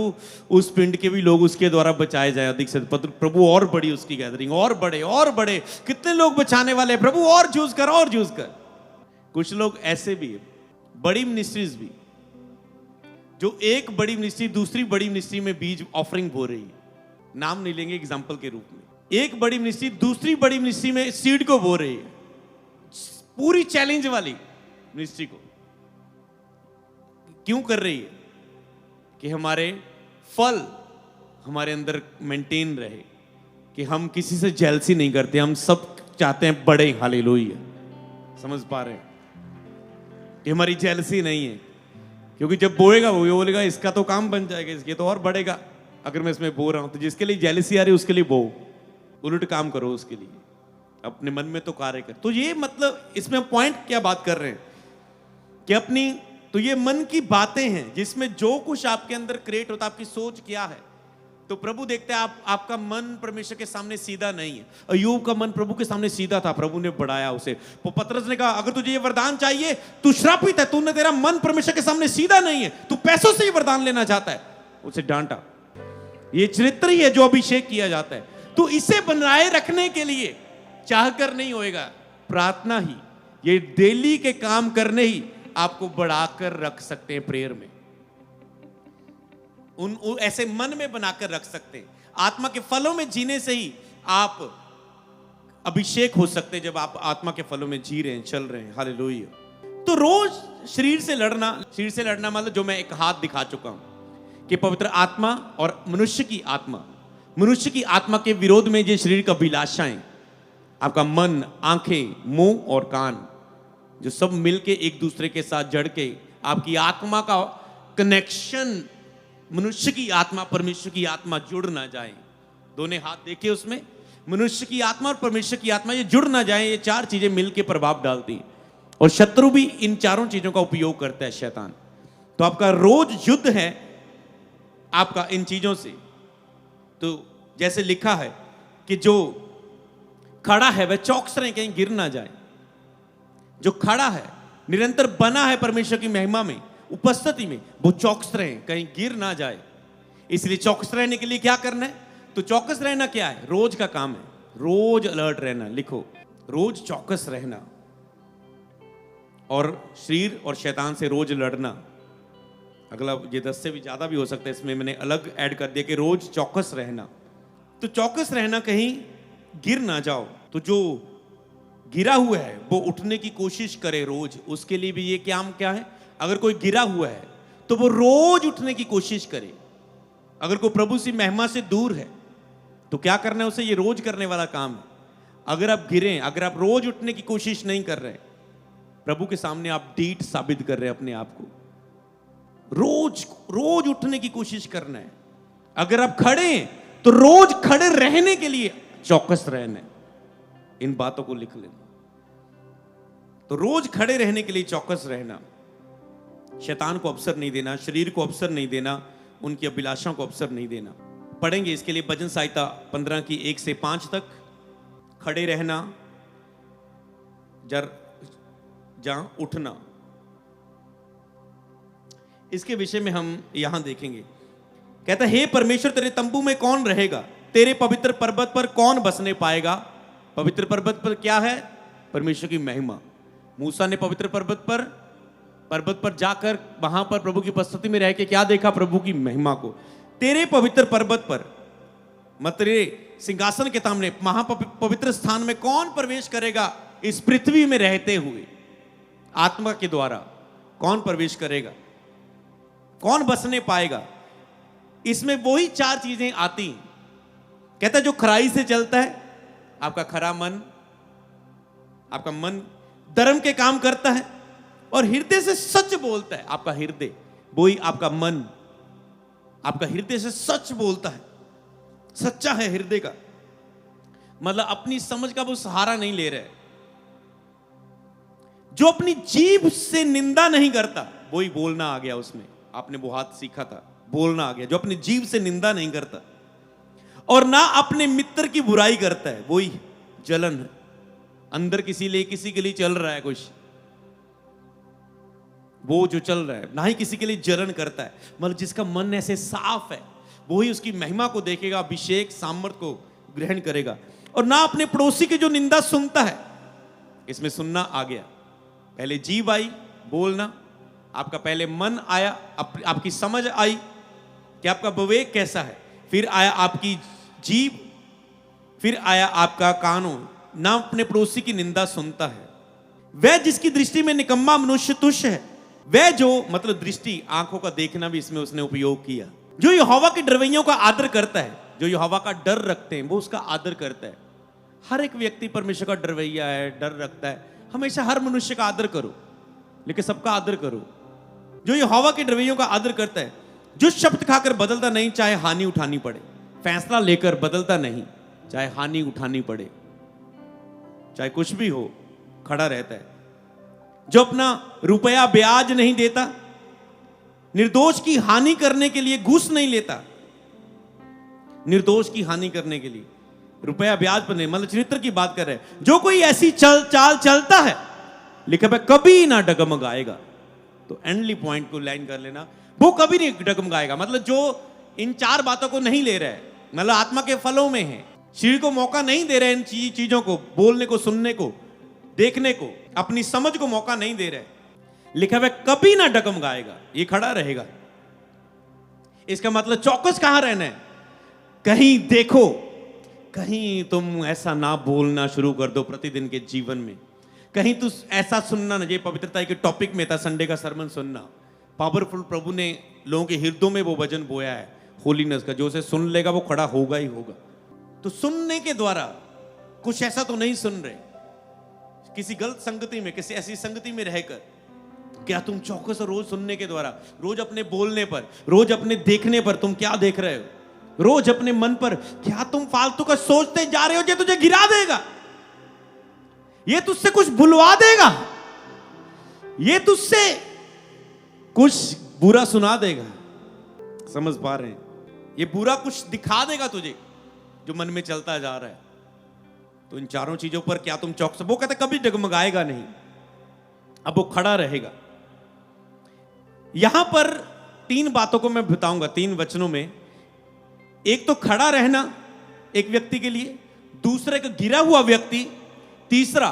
उस पिंड के भी लोग उसके द्वारा बचाए जाए अधिक से प्रभु और बड़ी उसकी गैदरिंग, और बड़े कितने लोग बचाने वाले हैं प्रभु, और चूज कर। कुछ लोग ऐसे भी है, बड़ी मिनिस्ट्रीज भी, जो एक बड़ी मिनिस्ट्री दूसरी बड़ी मिनिस्ट्री में बीज ऑफरिंग हो रही है, नाम नहीं लेंगे एग्जांपल के रूप में, एक बड़ी मिनिस्ट्री दूसरी बड़ी मिनिस्ट्री में सीड को बो रही है, पूरी चैलेंज वाली मिनिस्ट्री को। क्यों कर रही है? कि हमारे फल हमारे अंदर मेंटेन रहे, कि हम किसी से जेलसी नहीं करते, हम सब चाहते हैं बड़े, हालेलुया। समझ पा रहे हैं कि हमारी जेलसी नहीं है, क्योंकि जब बोएगा वो बोलेगा इसका तो काम बन जाएगा, इसके तो और बढ़ेगा। अगर मैं इसमें बो रहा हूं तो जिसके लिए जेलसी आ रही है उसके लिए बो, उलट काम करो उसके लिए, अपने मन में तो कार्य कर। तो ये मतलब इसमें पॉइंट क्या बात कर रहे हैं कि अपनी, तो ये मन की बातें हैं जिसमें जो कुछ आपके अंदर क्रिएट होता है, आपकी सोच क्या है। तो प्रभु देखते हैं आपका मन परमेश्वर के सामने सीधा नहीं है। अय्यूब का मन प्रभु के सामने सीधा था, प्रभु ने बढ़ाया उसे। पतरस ने कहा अगर तुझे ये वरदान चाहिए, तू श्रापित है, तूने, तेरा मन परमेश्वर के सामने सीधा नहीं है, तू पैसों से ये वरदान लेना चाहता है, उसे डांटा। ये चरित्र ही है जो अभिषेक किया जाता है। तो इसे बनाए रखने के लिए चाहकर नहीं होएगा, प्रार्थना ही, ये डेली के काम करने ही आपको बढ़ाकर रख सकते हैं। प्रेयर में उन ऐसे मन में बनाकर रख सकते हैं। आत्मा के फलों में जीने से ही आप अभिषेक हो सकते हैं, जब आप आत्मा के फलों में जी रहे हैं, चल रहे हैं, हालेलुया। तो रोज शरीर से लड़ना मतलब जो मैं एक हाथ दिखा चुका हूं कि पवित्र आत्मा और मनुष्य की आत्मा के विरोध में ये शरीर का अभिलाषाएं, आपका मन, आंखें, मुंह और कान, जो सब मिलके एक दूसरे के साथ जड़ के आपकी आत्मा का कनेक्शन, मनुष्य की आत्मा परमेश्वर की आत्मा जुड़ ना जाए। दोनों हाथ देखिए उसमें, मनुष्य की आत्मा और परमेश्वर की आत्मा ये जुड़ ना जाए, ये चार चीजें मिलके प्रभाव डालती हैं। और शत्रु भी इन चारों चीजों का उपयोग करता है, शैतान। तो आपका रोज युद्ध है आपका इन चीजों से। तो जैसे लिखा है कि जो खड़ा है वह चौकस रहे, कहीं गिर ना जाए। जो खड़ा है, निरंतर बना है परमेश्वर की महिमा में, उपस्थिति में, वो चौकस रहे, कहीं गिर ना जाए। इसलिए चौकस रहने के लिए क्या करना है? तो चौकस रहना क्या है? रोज का काम है, रोज अलर्ट रहना। लिखो, रोज चौकस रहना, और शरीर और शैतान से रोज लड़ना। अगला ये 10 से भी ज्यादा भी हो सकता है, इसमें मैंने अलग ऐड कर दिया कि रोज चौकस रहना। तो चौकस रहना, कहीं गिर ना जाओ। तो जो गिरा हुआ है वो उठने की कोशिश करे रोज, उसके लिए भी ये क्या है? अगर कोई गिरा हुआ है तो वो रोज उठने की कोशिश करे। अगर कोई प्रभु की महिमा से दूर है तो क्या करना है उसे? ये रोज करने वाला काम है। अगर आप गिरे, अगर आप रोज उठने की कोशिश नहीं कर रहे, प्रभु के सामने आप डीठ साबित कर रहे हैं अपने आप को। रोज उठने की कोशिश करना है। अगर आप खड़े हैं तो रोज खड़े रहने के लिए चौकस रहना है। इन बातों को लिख लेना। तो रोज खड़े रहने के लिए चौकस रहना, शैतान को अवसर नहीं देना, शरीर को अवसर नहीं देना, उनकी अभिलाषाओं को अवसर नहीं देना। पढ़ेंगे इसके लिए भजन संहिता 15 की 1 से 5 तक। खड़े रहना, जहां उठना, इसके विषय में हम यहां देखेंगे। कहता है, हे परमेश्वर तेरे तंबू में कौन रहेगा? तेरे पवित्र पर्वत पर कौन बसने पाएगा? पवित्र पर्वत पर क्या है? परमेश्वर की महिमा। मूसा ने पवित्र पर्वत पर जाकर वहां पर प्रभु की उपस्थिति में रह के क्या देखा? प्रभु की महिमा को। तेरे पवित्र पर्वत पर, मत तेरे सिंहासन के सामने, महापवित्र स्थान में कौन प्रवेश करेगा? इस पृथ्वी में रहते हुए आत्मा के द्वारा कौन प्रवेश करेगा? कौन बसने पाएगा? इसमें वही 4 चीजें आती हैं। कहता है जो खराई से चलता है, आपका खरा मन, आपका मन धर्म के काम करता है और हृदय से सच बोलता है। आपका हृदय, वही आपका मन, आपका हृदय से सच बोलता है, सच्चा है हृदय का। मतलब अपनी समझ का वो सहारा नहीं ले रहे। जो अपनी जीभ से निंदा नहीं करता, वही बोलना आ गया उसमें। आपने वो हाथ सीखा था, बोलना आ गया। जो अपनी जीभ से निंदा नहीं करता, और ना अपने मित्र की बुराई करता है। वही जलन है अंदर, किसी के लिए चल रहा है कुछ, वो जो चल रहा है, ना ही किसी के लिए जलन करता है। मतलब जिसका मन ऐसे साफ है वो ही उसकी महिमा को देखेगा, अभिषेक सामर्थ को ग्रहण करेगा। और ना अपने पड़ोसी की जो निंदा सुनता है। इसमें सुनना आ गया, पहले जीभ आई बोलना, आपका पहले मन आया, आपकी समझ आई कि आपका विवेक कैसा है, फिर आया आपकी जीभ, फिर आया आपका कानून। ना अपने पड़ोसी की निंदा सुनता है। वह जिसकी दृष्टि में निकम्मा मनुष्य तुच्छ है, वह जो, मतलब दृष्टि, आंखों का देखना भी इसमें उसने उपयोग किया। जो यहोवा के डरवैयों का आदर करता है, जो यहोवा का डर रखते हैं वो उसका आदर करता है। हर एक व्यक्ति परमेश्वर का डरवैया है, डर रखता है। हमेशा हर मनुष्य का आदर करो, लेकिन सबका आदर करो। जो यहोवा के डरवैयों का आदर करता है, जो शब्द खाकर बदलता नहीं, चाहे हानि उठानी पड़े। फैसला लेकर बदलता नहीं, चाहे हानि उठानी पड़े, चाहे कुछ भी हो, खड़ा रहता है। जो अपना रुपया ब्याज नहीं देता, निर्दोष की हानि करने के लिए घूस नहीं लेता। निर्दोष की हानि करने के लिए रुपया ब्याज पर नहीं, मतलब चरित्र की बात कर रहे हैं। जो कोई ऐसी चाल चलता है, लिखा है कभी ना डगमगाएगा। तो एंडली पॉइंट को लाइन कर लेना, वो कभी नहीं डगमगाएगा। मतलब जो इन चार बातों को नहीं ले रहा है, मतलब आत्मा के फलों में है, शरीर को मौका नहीं दे रहे इन चीजों को बोलने को, सुनने को, देखने को, अपनी समझ को मौका नहीं दे रहे, लिखा हुआ कभी ना डगमगाएगा, ये खड़ा रहेगा। इसका मतलब चौकस कहां रहना है? कहीं देखो, कहीं तुम ऐसा ना बोलना शुरू कर दो प्रतिदिन के जीवन में। कहीं तू ऐसा सुनना ना, ये पवित्रता के टॉपिक में था संडे का सरमन सुनना। पावरफुल प्रभु ने लोगों के हृदयों में वो वचन बोया है होलीनेस का, जो उसे सुन लेगा वो खड़ा होगा ही होगा। तो सुनने के द्वारा कुछ ऐसा तो नहीं सुन रहे, किसी गलत संगति में, किसी ऐसी संगति में रहकर। क्या तुम चौकस रोज सुनने के द्वारा, रोज अपने बोलने पर, रोज अपने देखने पर तुम क्या देख रहे हो? रोज अपने मन पर क्या तुम फालतू का सोचते जा रहे हो जो तुझे गिरा देगा? ये तुझसे कुछ भुलवा देगा, ये तुझसे कुछ बुरा सुना देगा। समझ पा रहे हैं? ये बुरा कुछ दिखा देगा तुझे जो मन में चलता जा रहा है। तो इन चारों चीजों पर क्या तुम चौकस? वो कहते कभी डगमगाएगा नहीं, अब वो खड़ा रहेगा। यहां पर तीन बातों को मैं बताऊंगा, तीन वचनों में। एक तो खड़ा रहना एक व्यक्ति के लिए, दूसरा एक गिरा हुआ व्यक्ति, तीसरा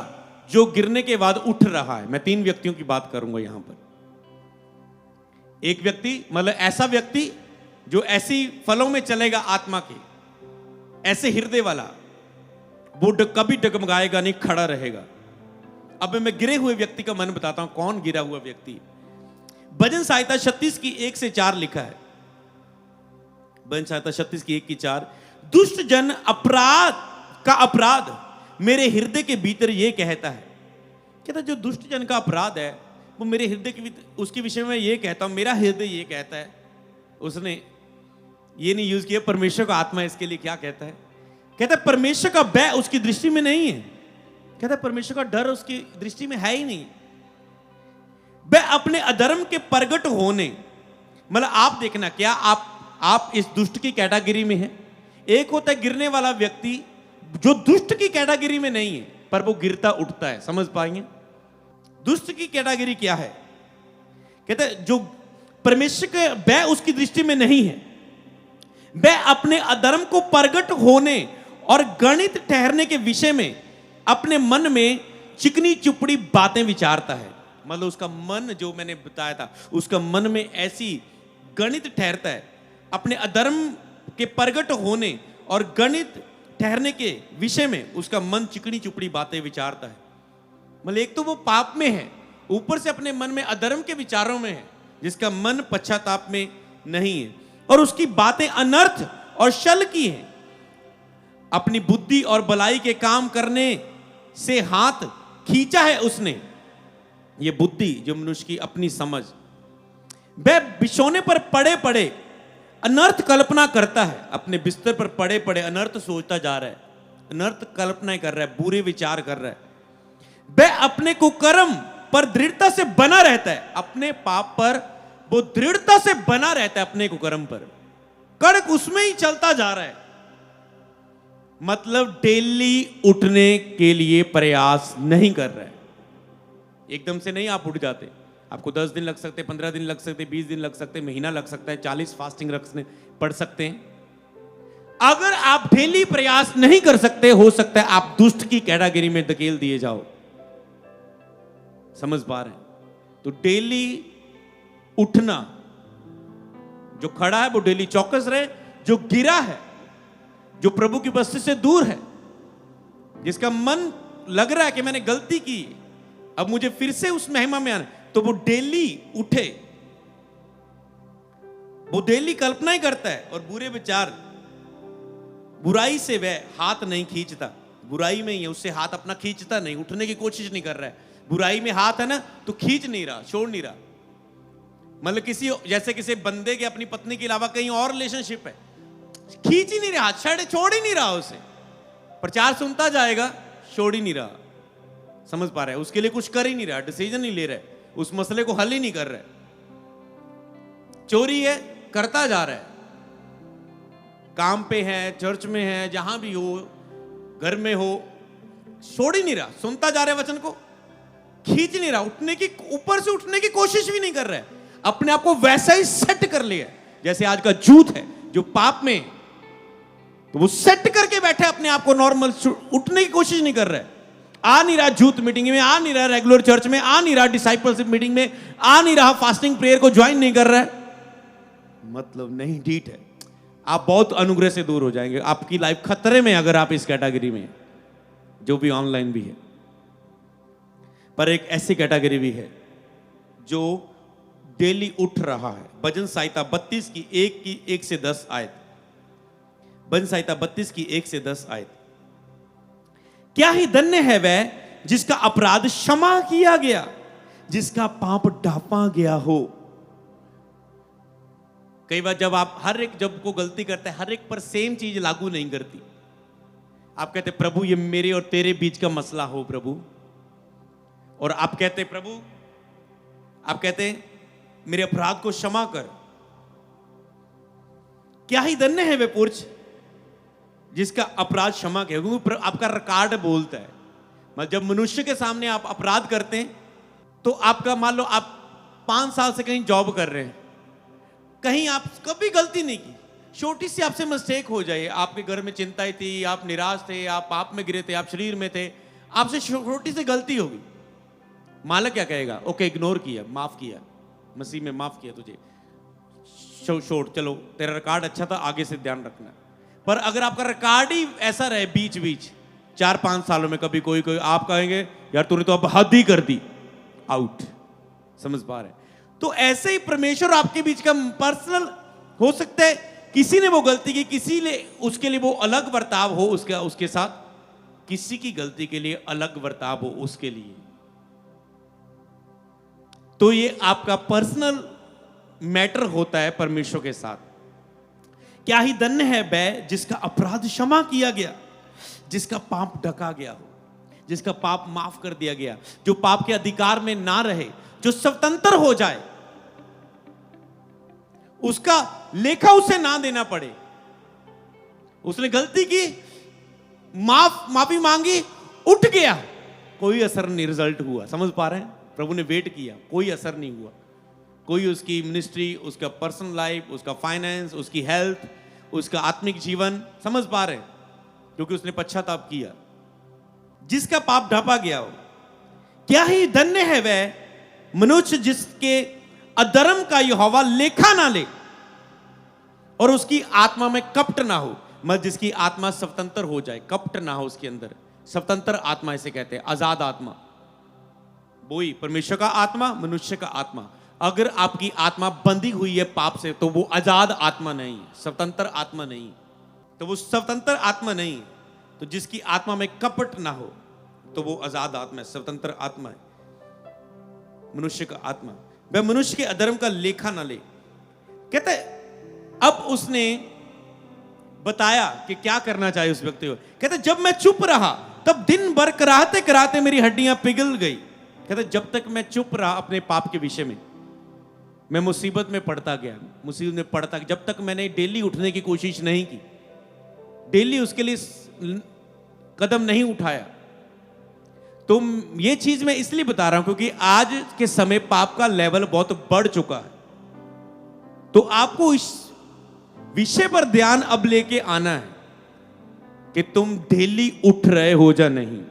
जो गिरने के बाद उठ रहा है। मैं तीन व्यक्तियों की बात करूंगा यहां पर। एक व्यक्ति मतलब ऐसा व्यक्ति जो ऐसी फलों में चलेगा आत्मा के, ऐसे हृदय वाला, वो कभी डगमगाएगा नहीं, खड़ा रहेगा। अब मैं गिरे हुए व्यक्ति का मन बताता हूं, कौन गिरा हुआ व्यक्ति। भजन संहिता 36 की 1 से 4 लिखा है। भजन संहिता 36 की 1 की 4, दुष्ट जन अपराध मेरे हृदय के भीतर ये कहता है। कहता जो दुष्ट जन का अपराध है वो मेरे हृदय के भीतर, उसके विषय में ये कहता हूं, मेरा हृदय ये कहता है। उसने ये नहीं यूज किया परमेश्वर का आत्मा इसके लिए क्या कहता है। कहता है परमेश्वर का भय उसकी दृष्टि में नहीं है। कहता है परमेश्वर का डर उसकी दृष्टि में है ही नहीं। वह अपने अधर्म के प्रगट होने, मतलब आप देखना, क्या आप इस दुष्ट की कैटेगरी में हैं? एक होता है गिरने वाला व्यक्ति जो दुष्ट की कैटेगरी में नहीं है पर वो गिरता उठता है। समझ पाएंगे दुष्ट की कैटेगरी क्या है? कहते हैं जो परमेश्वर के भय उसकी दृष्टि में नहीं है, वह अपने अधर्म को प्रगट होने और गणित ठहरने के विषय में अपने मन में चिकनी चुपड़ी बातें विचारता है। मतलब उसका मन, जो मैंने बताया था, उसका मन में ऐसी गणित ठहरता है, अपने अधर्म के प्रगट होने और गणित ठहरने के विषय में उसका मन चिकनी चुपड़ी बातें विचारता है। मतलब एक तो वो पाप में है, ऊपर से अपने मन में अधर्म के विचारों में है, जिसका मन पश्चाताप में नहीं है, और उसकी बातें अनर्थ और छल की हैं। अपनी बुद्धि और भलाई के काम करने से हाथ खींचा है उसने। ये बुद्धि जो मनुष्य की अपनी समझ, वह बिछौने पर पड़े पड़े अनर्थ कल्पना करता है। अपने बिस्तर पर पड़े पड़े अनर्थ सोचता जा रहा है, अनर्थ कल्पनाएं कर रहा है, बुरे विचार कर रहा है। वह अपने कुकर्म पर दृढ़ता से बना रहता है, अपने पाप पर वो दृढ़ता से बना रहता है, अपने कुकर्म पर कड़क उसमें ही चलता जा रहा है। मतलब डेली उठने के लिए प्रयास नहीं कर रहे। एकदम से नहीं आप उठ जाते, आपको 10 दिन लग सकते, 15 दिन लग सकते, 20 दिन लग सकते, महीना लग सकता है, 40 फास्टिंग रखने पड़ सकते हैं। अगर आप डेली प्रयास नहीं कर सकते, हो सकता है आप दुष्ट की कैटेगरी में धकेल दिए जाओ। समझ पा रहे हैं? तो डेली उठना, जो खड़ा है वो डेली चौकस रहे, जो गिरा है, जो प्रभु की उपस्थिति से दूर है, जिसका मन लग रहा है कि मैंने गलती की, अब मुझे फिर से उस महिमा में आना, तो वो डेली उठे। वो डेली कल्पना ही करता है और बुरे विचार, बुराई से वह हाथ नहीं खींचता, बुराई में ही है, उससे हाथ अपना खींचता नहीं, उठने की कोशिश नहीं कर रहा है। बुराई में हाथ है ना, तो खींच नहीं रहा, छोड़ नहीं रहा। मतलब किसी, जैसे किसी बंदे के अपनी पत्नी के अलावा कहीं और रिलेशनशिप है, खींच ही नहीं रहा, छोड़ ही नहीं रहा उसे। प्रचार सुनता जाएगा, छोड़ ही नहीं रहा। समझ पा रहा है? उसके लिए कुछ कर ही नहीं रहा, डिसीजन नहीं ले रहा है, उस मसले को हल ही नहीं कर रहा है। चोरी है, करता जा रहा है, काम पे है, चर्च में है, जहां भी हो, घर में हो, छोड़ ही नहीं रहा, सुनता जा रहा है वचन को, खींच नहीं रहा, उठने की, ऊपर से उठने की कोशिश भी नहीं कर रहा है। अपने आप को वैसा ही सेट कर लिया, जैसे आज का यूथ है जो पाप में, तो वो सेट करके बैठे अपने आप को, नॉर्मल उठने की कोशिश नहीं कर रहा है। आ नहीं रहा यूथ मीटिंग में, आ नहीं रहा रेगुलर चर्च में, आ नहीं रहा डिसाइपलशिप मीटिंग में, आ नहीं रहा फास्टिंग प्रेयर को ज्वाइन नहीं कर रहा है। मतलब नहीं, डीट है। आप बहुत अनुग्रह से दूर हो जाएंगे, आपकी लाइफ खतरे में अगर आप इस कैटेगरी में, जो भी ऑनलाइन भी है। पर एक ऐसी कैटेगरी भी है जो डेली उठ रहा है। भजन संहिता 32 की 1 से 10 आयत। भजन संहिता 32 की 1 से 10 आयत। क्या ही धन्य है वह जिसका अपराध क्षमा किया गया, जिसका पाप ढांपा गया हो। कई बार जब आप हर एक, जब को गलती करते हैं, हर एक पर सेम चीज लागू नहीं करती। आप कहते प्रभु ये मेरे और तेरे बीच का मसला हो प्रभु, और आप कहते प्रभु, आप कहते मेरे अपराध को क्षमा कर। क्या ही धन्य है वे पुरुष जिसका अपराध क्षमा किया, क्योंकि आपका रिकॉर्ड बोलता है। मतलब जब मनुष्य के सामने आप अपराध करते हैं, तो आपका, मान लो आप 5 साल से कहीं जॉब कर रहे हैं, कहीं आप कभी गलती नहीं की, छोटी सी आपसे मिस्टेक हो जाए, आपके घर में चिंताएं थी, आप निराश थे, आप पाप में गिरे थे, आप शरीर में थे, आपसे छोटी सी गलती होगी, मालिक क्या कहेगा? ओके, इग्नोर किया, माफ किया, मसीह में माफ किया तुझे, छोड़, चलो तेरा रिकॉर्ड अच्छा था, आगे से ध्यान रखना। पर अगर आपका रिकॉर्ड ही ऐसा रहे बीच बीच 4-5 सालों में, कभी कोई आप कहेंगे यार तूने तो अब हद ही कर दी, आउट। समझ पा रहे? तो ऐसे ही परमेश्वर आपके बीच का पर्सनल हो सकता है, किसी ने वो गलती की, किसी ने, उसके लिए वो अलग बर्ताव हो, उसके साथ किसी की गलती के लिए अलग बर्ताव हो उसके लिए। तो ये आपका पर्सनल मैटर होता है परमेश्वर के साथ। क्या ही धन्य है वह जिसका अपराध क्षमा किया गया, जिसका पाप ढका गया हो, जिसका पाप माफ कर दिया गया, जो पाप के अधिकार में ना रहे, जो स्वतंत्र हो जाए, उसका लेखा उसे ना देना पड़े। उसने गलती की, माफी मांगी, उठ गया, कोई असर नहीं, रिजल्ट हुआ। समझ पा रहे हैं? प्रभु ने वेट किया, कोई असर नहीं हुआ, कोई उसकी मिनिस्ट्री, उसका पर्सनल लाइफ, उसका फाइनेंस, उसकी हेल्थ, उसका आत्मिक जीवन, समझ पा रहे हैं? क्योंकि उसने पश्चाताप किया। जिसका पाप ढांपा गया हो। क्या ही धन्य है वह मनुष्य जिसके अधर्म का यहोवा लेखा ना ले और उसकी आत्मा में कपट ना हो। मत जिसकी आत्मा स्वतंत्र हो जाए, कपट ना हो उसके अंदर। स्वतंत्र आत्मा इसे कहते हैं, आजाद आत्मा। वही परमेश्वर का आत्मा, मनुष्य का आत्मा। अगर आपकी आत्मा बंधी हुई है पाप से, तो वो आजाद आत्मा नहीं, स्वतंत्र आत्मा नहीं, तो वो स्वतंत्र आत्मा नहीं। तो जिसकी आत्मा में कपट ना हो, तो वो आजाद आत्मा है, स्वतंत्र आत्मा है, मनुष्य का आत्मा। वह मनुष्य के अधर्म का लेखा ना ले। कहते अब उसने बताया कि क्या करना चाहिए उस व्यक्ति को। कहते जब मैं चुप रहा, तब दिन भर कराहते कराहते मेरी हड्डियां पिघल गई। कहते जब तक मैं चुप रहा अपने पाप के विषय में, मैं मुसीबत में पड़ता गया, मुसीबत में पड़ता, जब तक मैंने डेली उठने की कोशिश नहीं की, डेली उसके लिए कदम नहीं उठाया। तो ये चीज मैं इसलिए बता रहा हूं क्योंकि आज के समय पाप का लेवल बहुत बढ़ चुका है। तो आपको इस विषय पर ध्यान अब लेके आना है कि तुम डेली उठ रहे हो या नहीं।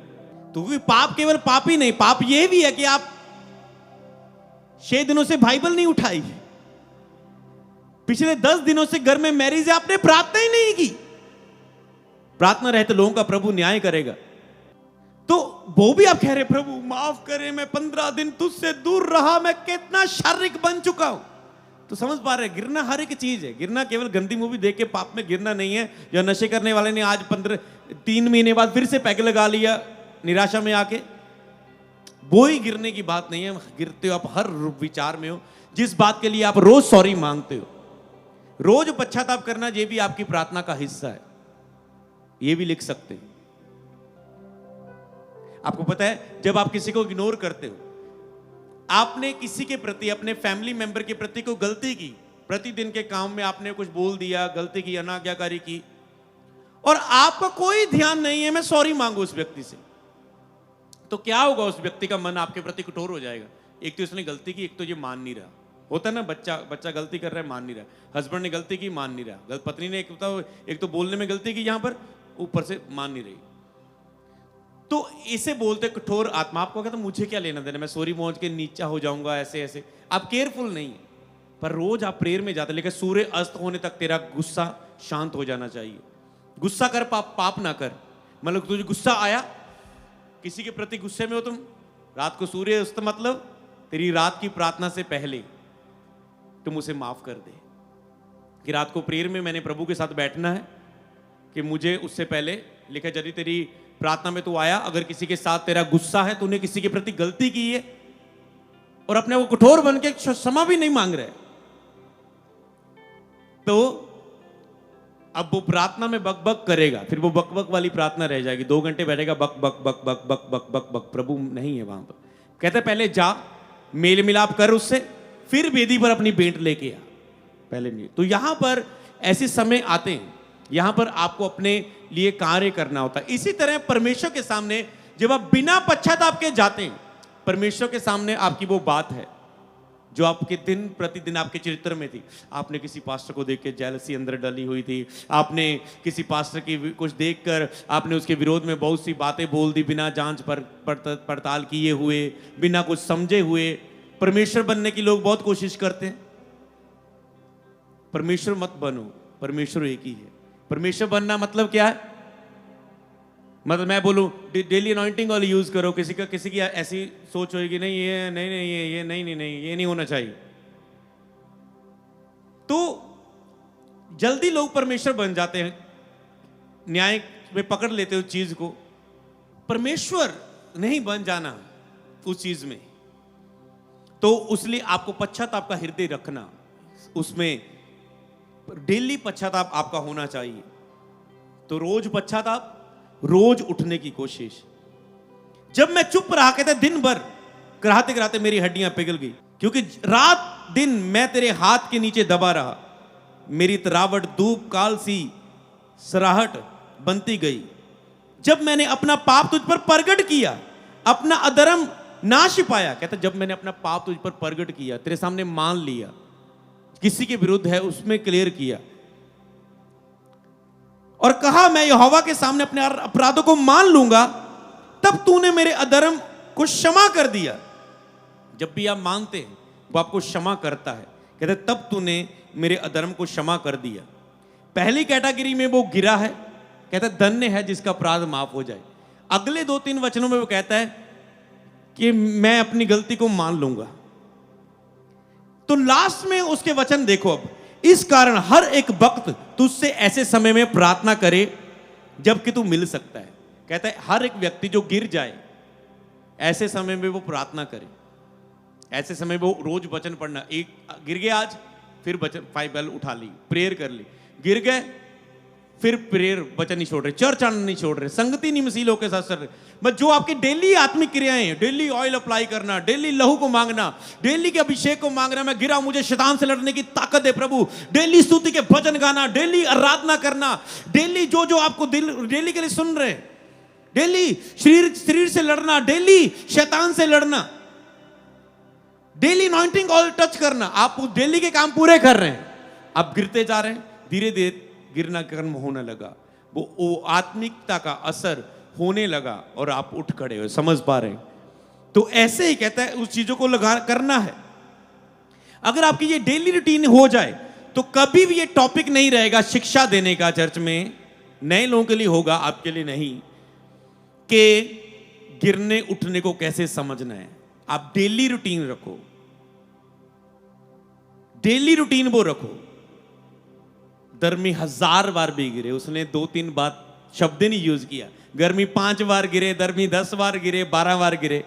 तो पाप केवल पाप ही नहीं, पाप यह भी है कि आप 6 दिनों से बाइबल नहीं उठाई, पिछले 10 दिनों से घर में मैरिज है, आपने प्रार्थना ही नहीं की। प्रार्थना रहते लोगों का प्रभु न्याय करेगा। तो वो भी आप कह रहे प्रभु माफ करे, मैं 15 दिन तुझसे दूर रहा, मैं कितना शारीरिक बन चुका हूं। तो समझ पा रहे, गिरना हर एक चीज है। गिरना केवल गंदी मूवी देख के पाप में गिरना नहीं है। या नशे करने वाले ने आज 3 महीने बाद फिर से पैग लगा लिया निराशा में आके, वो ही गिरने की बात नहीं है। गिरते हो आप हर विचार में हो, जिस बात के लिए आप रोज सॉरी मांगते हो, रोज पश्चाताप करना, ये भी आपकी प्रार्थना का हिस्सा है। ये भी लिख सकते हैं। आपको पता है जब आप किसी को इग्नोर करते हो, आपने किसी के प्रति, अपने फैमिली मेंबर के प्रति कोई गलती की, प्रतिदिन के काम में आपने कुछ बोल दिया, गलती की, अनाज्ञाकारी की, और आपका कोई ध्यान नहीं है मैं सॉरी मांगू उस व्यक्ति से, तो क्या होगा? उस व्यक्ति का मन आपके प्रति कठोर हो जाएगा। एक तो इसने गलती की, एक तो ये मान नहीं रहा। होता ना, बच्चा गलती कर रहा है, मान नहीं रहा। हस्बैंड ने गलती की, मान नहीं रहा। पत्नी ने एक तो बोलने में गलती की, यहां पर ऊपर से मान नहीं रही। तो इसे बोलते कठोर आत्मा। आपको कहता मुझे क्या लेना देना, मैं सॉरी पहुंच के नीचा हो जाऊंगा, ऐसे ऐसे। आप केयरफुल नहीं है, पर रोज आप प्रेयर में जाते, लेकिन सूर्य अस्त होने तक तेरा गुस्सा शांत हो जाना चाहिए। गुस्सा कर, पाप ना कर। मतलब तुझे गुस्सा आया, किसी के प्रति गुस्से में हो तुम, रात को सूर्य अस्त मतलब तेरी रात की प्रार्थना से पहले तुम उसे माफ कर दे कि रात को प्रेयर में मैंने प्रभु के साथ बैठना है, कि मुझे उससे पहले लिखा, यदि तेरी प्रार्थना में तू आया, अगर किसी के साथ तेरा गुस्सा है, तूने किसी के प्रति गलती की है और अपने वो कठोर बन के क्षमा भी नहीं मांग रहे, तो अब वो प्रार्थना में बक बक करेगा, फिर वो बक बक वाली प्रार्थना रह जाएगी। 2 घंटे बैठेगा बक बक बक बक बक बक बक बक। प्रभु नहीं है वहां पर। कहते पहले जा, मेल मिलाप कर उससे, फिर वेदी पर अपनी भेंट लेके आ, पहले नहीं। तो यहां पर ऐसे समय आते हैं, यहां पर आपको अपने लिए कार्य करना होता है। इसी तरह परमेश्वर के सामने जब आप बिना पश्चाताप के जाते हैं, परमेश्वर के सामने आपकी वो बात है जो आपके दिन प्रतिदिन आपके चरित्र में थी। आपने किसी पास्टर को देख के जेलसी अंदर डली हुई थी, आपने किसी पास्टर की कुछ देखकर आपने उसके विरोध में बहुत सी बातें बोल दी, बिना जांच पड़ताल किए हुए, बिना कुछ समझे हुए। परमेश्वर बनने की लोग बहुत कोशिश करते हैं। परमेश्वर मत बनो, परमेश्वर एक ही है। परमेश्वर बनना मतलब क्या है? मतलब मैं बोलूं डेली अनॉइंटिंग ऑयल यूज करो, किसी की ऐसी सोच होगी, नहीं ये नहीं नहीं ये नहीं नहीं नहीं ये नहीं होना चाहिए, तो जल्दी लोग परमेश्वर बन जाते हैं, न्याय में पकड़ लेते हो चीज को। परमेश्वर नहीं बन जाना उस चीज में, तो उसलिए आपको पश्चाताप का हृदय रखना, उसमें डेली पश्चाताप आपका होना चाहिए। तो रोज पश्चाताप, रोज उठने की कोशिश। जब मैं चुप रहा, कहते दिन भर कराते कराते मेरी हड्डियां पिघल गई, क्योंकि रात दिन मैं तेरे हाथ के नीचे दबा रहा। मेरी तरावट धूप काल सी सराहट बनती गई। जब मैंने अपना पाप तुझ पर प्रगट किया, अपना अधर्म ना छिपाया। कहता जब मैंने अपना पाप तुझ पर प्रगट किया, तेरे सामने मान लिया, किसी के विरुद्ध है उसमें क्लियर किया, और कहा मैं यहोवा के सामने अपने अपराधों को मान लूंगा, तब तूने मेरे अधर्म को क्षमा कर दिया। जब भी आप मानते हैं वो आपको क्षमा करता है। कहते तब तूने मेरे अधर्म को क्षमा कर दिया। पहली कैटेगरी में वो गिरा है, कहता धन्य है जिसका अपराध माफ हो जाए। अगले 2-3 वचनों में वो कहता है कि मैं अपनी गलती को मान लूंगा। तो लास्ट में उसके वचन देखो, अब इस कारण हर एक वक्त तुझसे ऐसे समय में प्रार्थना करे जबकि तू मिल सकता है। कहता है हर एक व्यक्ति जो गिर जाए, ऐसे समय में वो प्रार्थना करे, ऐसे समय वो रोज वचन पढ़ना। एक गिर गए आज, फिर वचन बाइबल उठा ली, प्रेयर कर ली, गिर गए फिर प्रेयर वचन नहीं छोड़ रहे, चर्च आना नहीं छोड़ रहे, संगति नहीं मसीह लोग के साथ कर रहे, बस जो आपकी डेली आत्मिक क्रियाएं हैं, डेली ऑयल अप्लाई करना, डेली लहू को मांगना, डेली के अभिषेक को मांगना, मैं गिरा मुझे शैतान से लड़ने की ताकत दे प्रभु, डेली स्तुति के भजन गाना, डेली आराधना करना, डेली जो जो आपको दिल डेली के लिए सुन रहे, डेली शरीर से लड़ना, डेली शैतान से लड़ना, डेली अनॉइंटिंग ऑयल टच करना, आप डेली के काम पूरे कर रहे हैं, आप गिरते जा रहे हैं, धीरे धीरे गिरना कर्म होने लगा, वो आत्मिकता का असर होने लगा और आप उठ खड़े हो, समझ पा रहे हैं? तो ऐसे ही कहता है उस चीजों को लगा करना है। अगर आपकी ये डेली रूटीन हो जाए तो कभी भी ये टॉपिक नहीं रहेगा शिक्षा देने का चर्च में, नए लोगों के लिए होगा, आपके लिए नहीं, कि गिरने उठने को कैसे समझना है। आप डेली रूटीन रखो, डेली रूटीन वो रखो। धर्मी 1000 बार भी गिरे, उसने 2-3 बार शब्द नहीं यूज किया, धर्मी 5 बार गिरे, धर्मी 10 बार गिरे, 12 बार गिरे,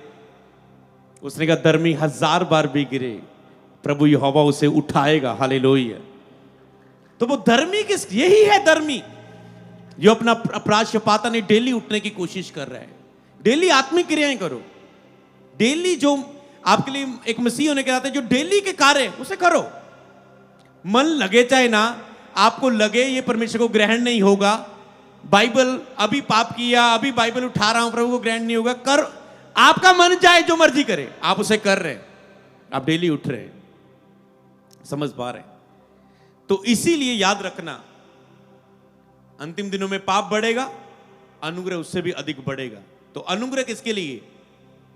उसने कहा धर्मी 1000 बार भी गिरे प्रभु यहोवा उसे उठाएगा, हालेलुया। तो वो धर्मी किस, यही है धर्मी जो अपना अपराध छुपाता नहीं, डेली उठने की कोशिश कर रहा है। डेली आत्मिक क्रियाएं करो, डेली जो आपके लिए एक मसीह होने के नाते जो डेली के कार्य उसे करो। मन लगे चाहे ना, आपको लगे ये परमेश्वर को ग्रहण नहीं होगा, बाइबल अभी पाप किया, अभी बाइबल उठा रहा हूं, प्रभु को ग्रहण नहीं होगा, कर, आपका मन चाहे जो मर्जी करे, आप उसे कर रहे हैं, आप डेली उठ रहे हैं, समझ पा रहे हैं? तो इसीलिए याद रखना, अंतिम दिनों में पाप बढ़ेगा, अनुग्रह उससे भी अधिक बढ़ेगा। तो अनुग्रह किसके लिए?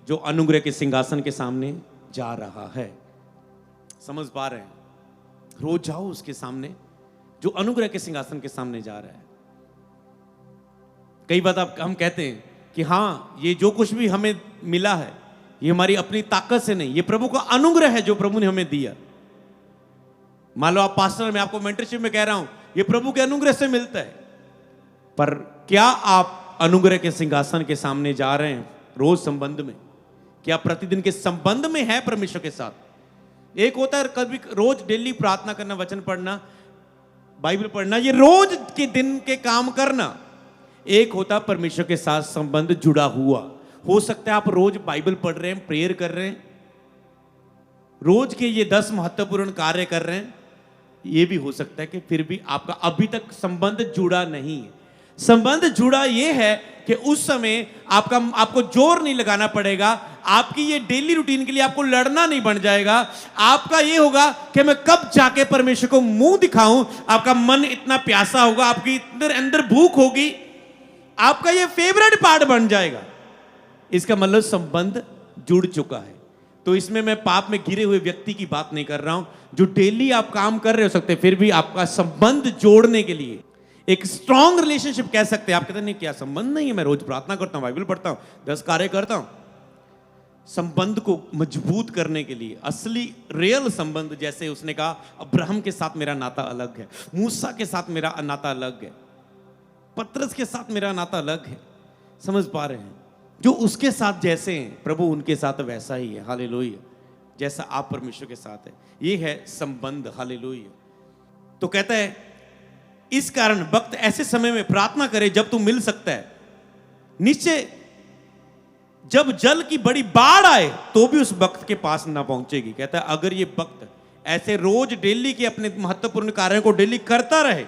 जो अनुग्रह के सिंहासन के सामने जा रहा है, समझ पा रहे हैं? रोज जाओ उसके सामने, जो अनुग्रह के सिंहासन के सामने जा रहा है। कई बार हम कहते हैं कि हाँ, ये जो कुछ भी हमें मिला है ये हमारी अपनी ताकत से नहीं, ये प्रभु का अनुग्रह है जो प्रभु ने हमें दिया। मान लो आप पास्टर, मैं आपको मेंटरशिप में कह रहा हूं, ये प्रभु के अनुग्रह से मिलता है, पर क्या आप अनुग्रह के सिंहासन के सामने जा रहे हैं रोज संबंध में? क्या प्रतिदिन के संबंध में है परमेश्वर के साथ? एक होता है कभी रोज डेली प्रार्थना करना, वचन पढ़ना, बाइबल पढ़ना, ये रोज के दिन के काम करना। एक होता परमेश्वर के साथ संबंध जुड़ा हुआ। हो सकता है आप रोज बाइबल पढ़ रहे हैं, प्रेयर कर रहे हैं, रोज के ये 10 महत्वपूर्ण कार्य कर रहे हैं, ये भी हो सकता है कि फिर भी आपका अभी तक संबंध जुड़ा नहीं है। संबंध जुड़ा ये है कि उस समय आपको जोर नहीं लगाना पड़ेगा, आपकी ये डेली रूटीन के लिए आपको लड़ना नहीं बन जाएगा। आपका ये होगा कि मैं कब जाके परमेश्वर को मुंह दिखाऊं, आपका मन इतना प्यासा होगा, आपकी अंदर भूख होगी, आपका ये फेवरेट पार्ट बन जाएगा। इसका मतलब संबंध जुड़ चुका है। तो इसमें मैं पाप में गिरे हुए व्यक्ति की बात नहीं कर रहा हूं, जो डेली आप काम कर रहे हो सकते, फिर भी आपका संबंध जोड़ने के लिए एक स्ट्रॉन्ग रिलेशनशिप कह सकते हैं। आप कहते हैं नहीं, क्या संबंध नहीं है, मैं रोज प्रार्थना करता हूं, बाइबल पढ़ता हूं, 10 कार्य करता हूं। संबंध को मजबूत करने के लिए, असली रियल संबंध, जैसे उसने कहा अब्राहम के साथ मेरा नाता अलग है, मूसा के साथ मेरा नाता अलग है, पतरस के साथ मेरा नाता अलग है, समझ पा रहे हैं? जो उसके साथ जैसे हैं प्रभु उनके साथ वैसा ही है, हालेलुया, जैसा आप परमेश्वर के साथ है, ये है संबंध, हालेलुया। तो कहता है इस कारण भक्त ऐसे समय में प्रार्थना करे जब तू मिल सकता है। निश्चय जब जल की बड़ी बाढ़ आए तो भी उस भक्त के पास ना पहुंचेगी। कहता है अगर ये भक्त ऐसे रोज डेली के अपने महत्वपूर्ण कार्यों को डेली करता रहे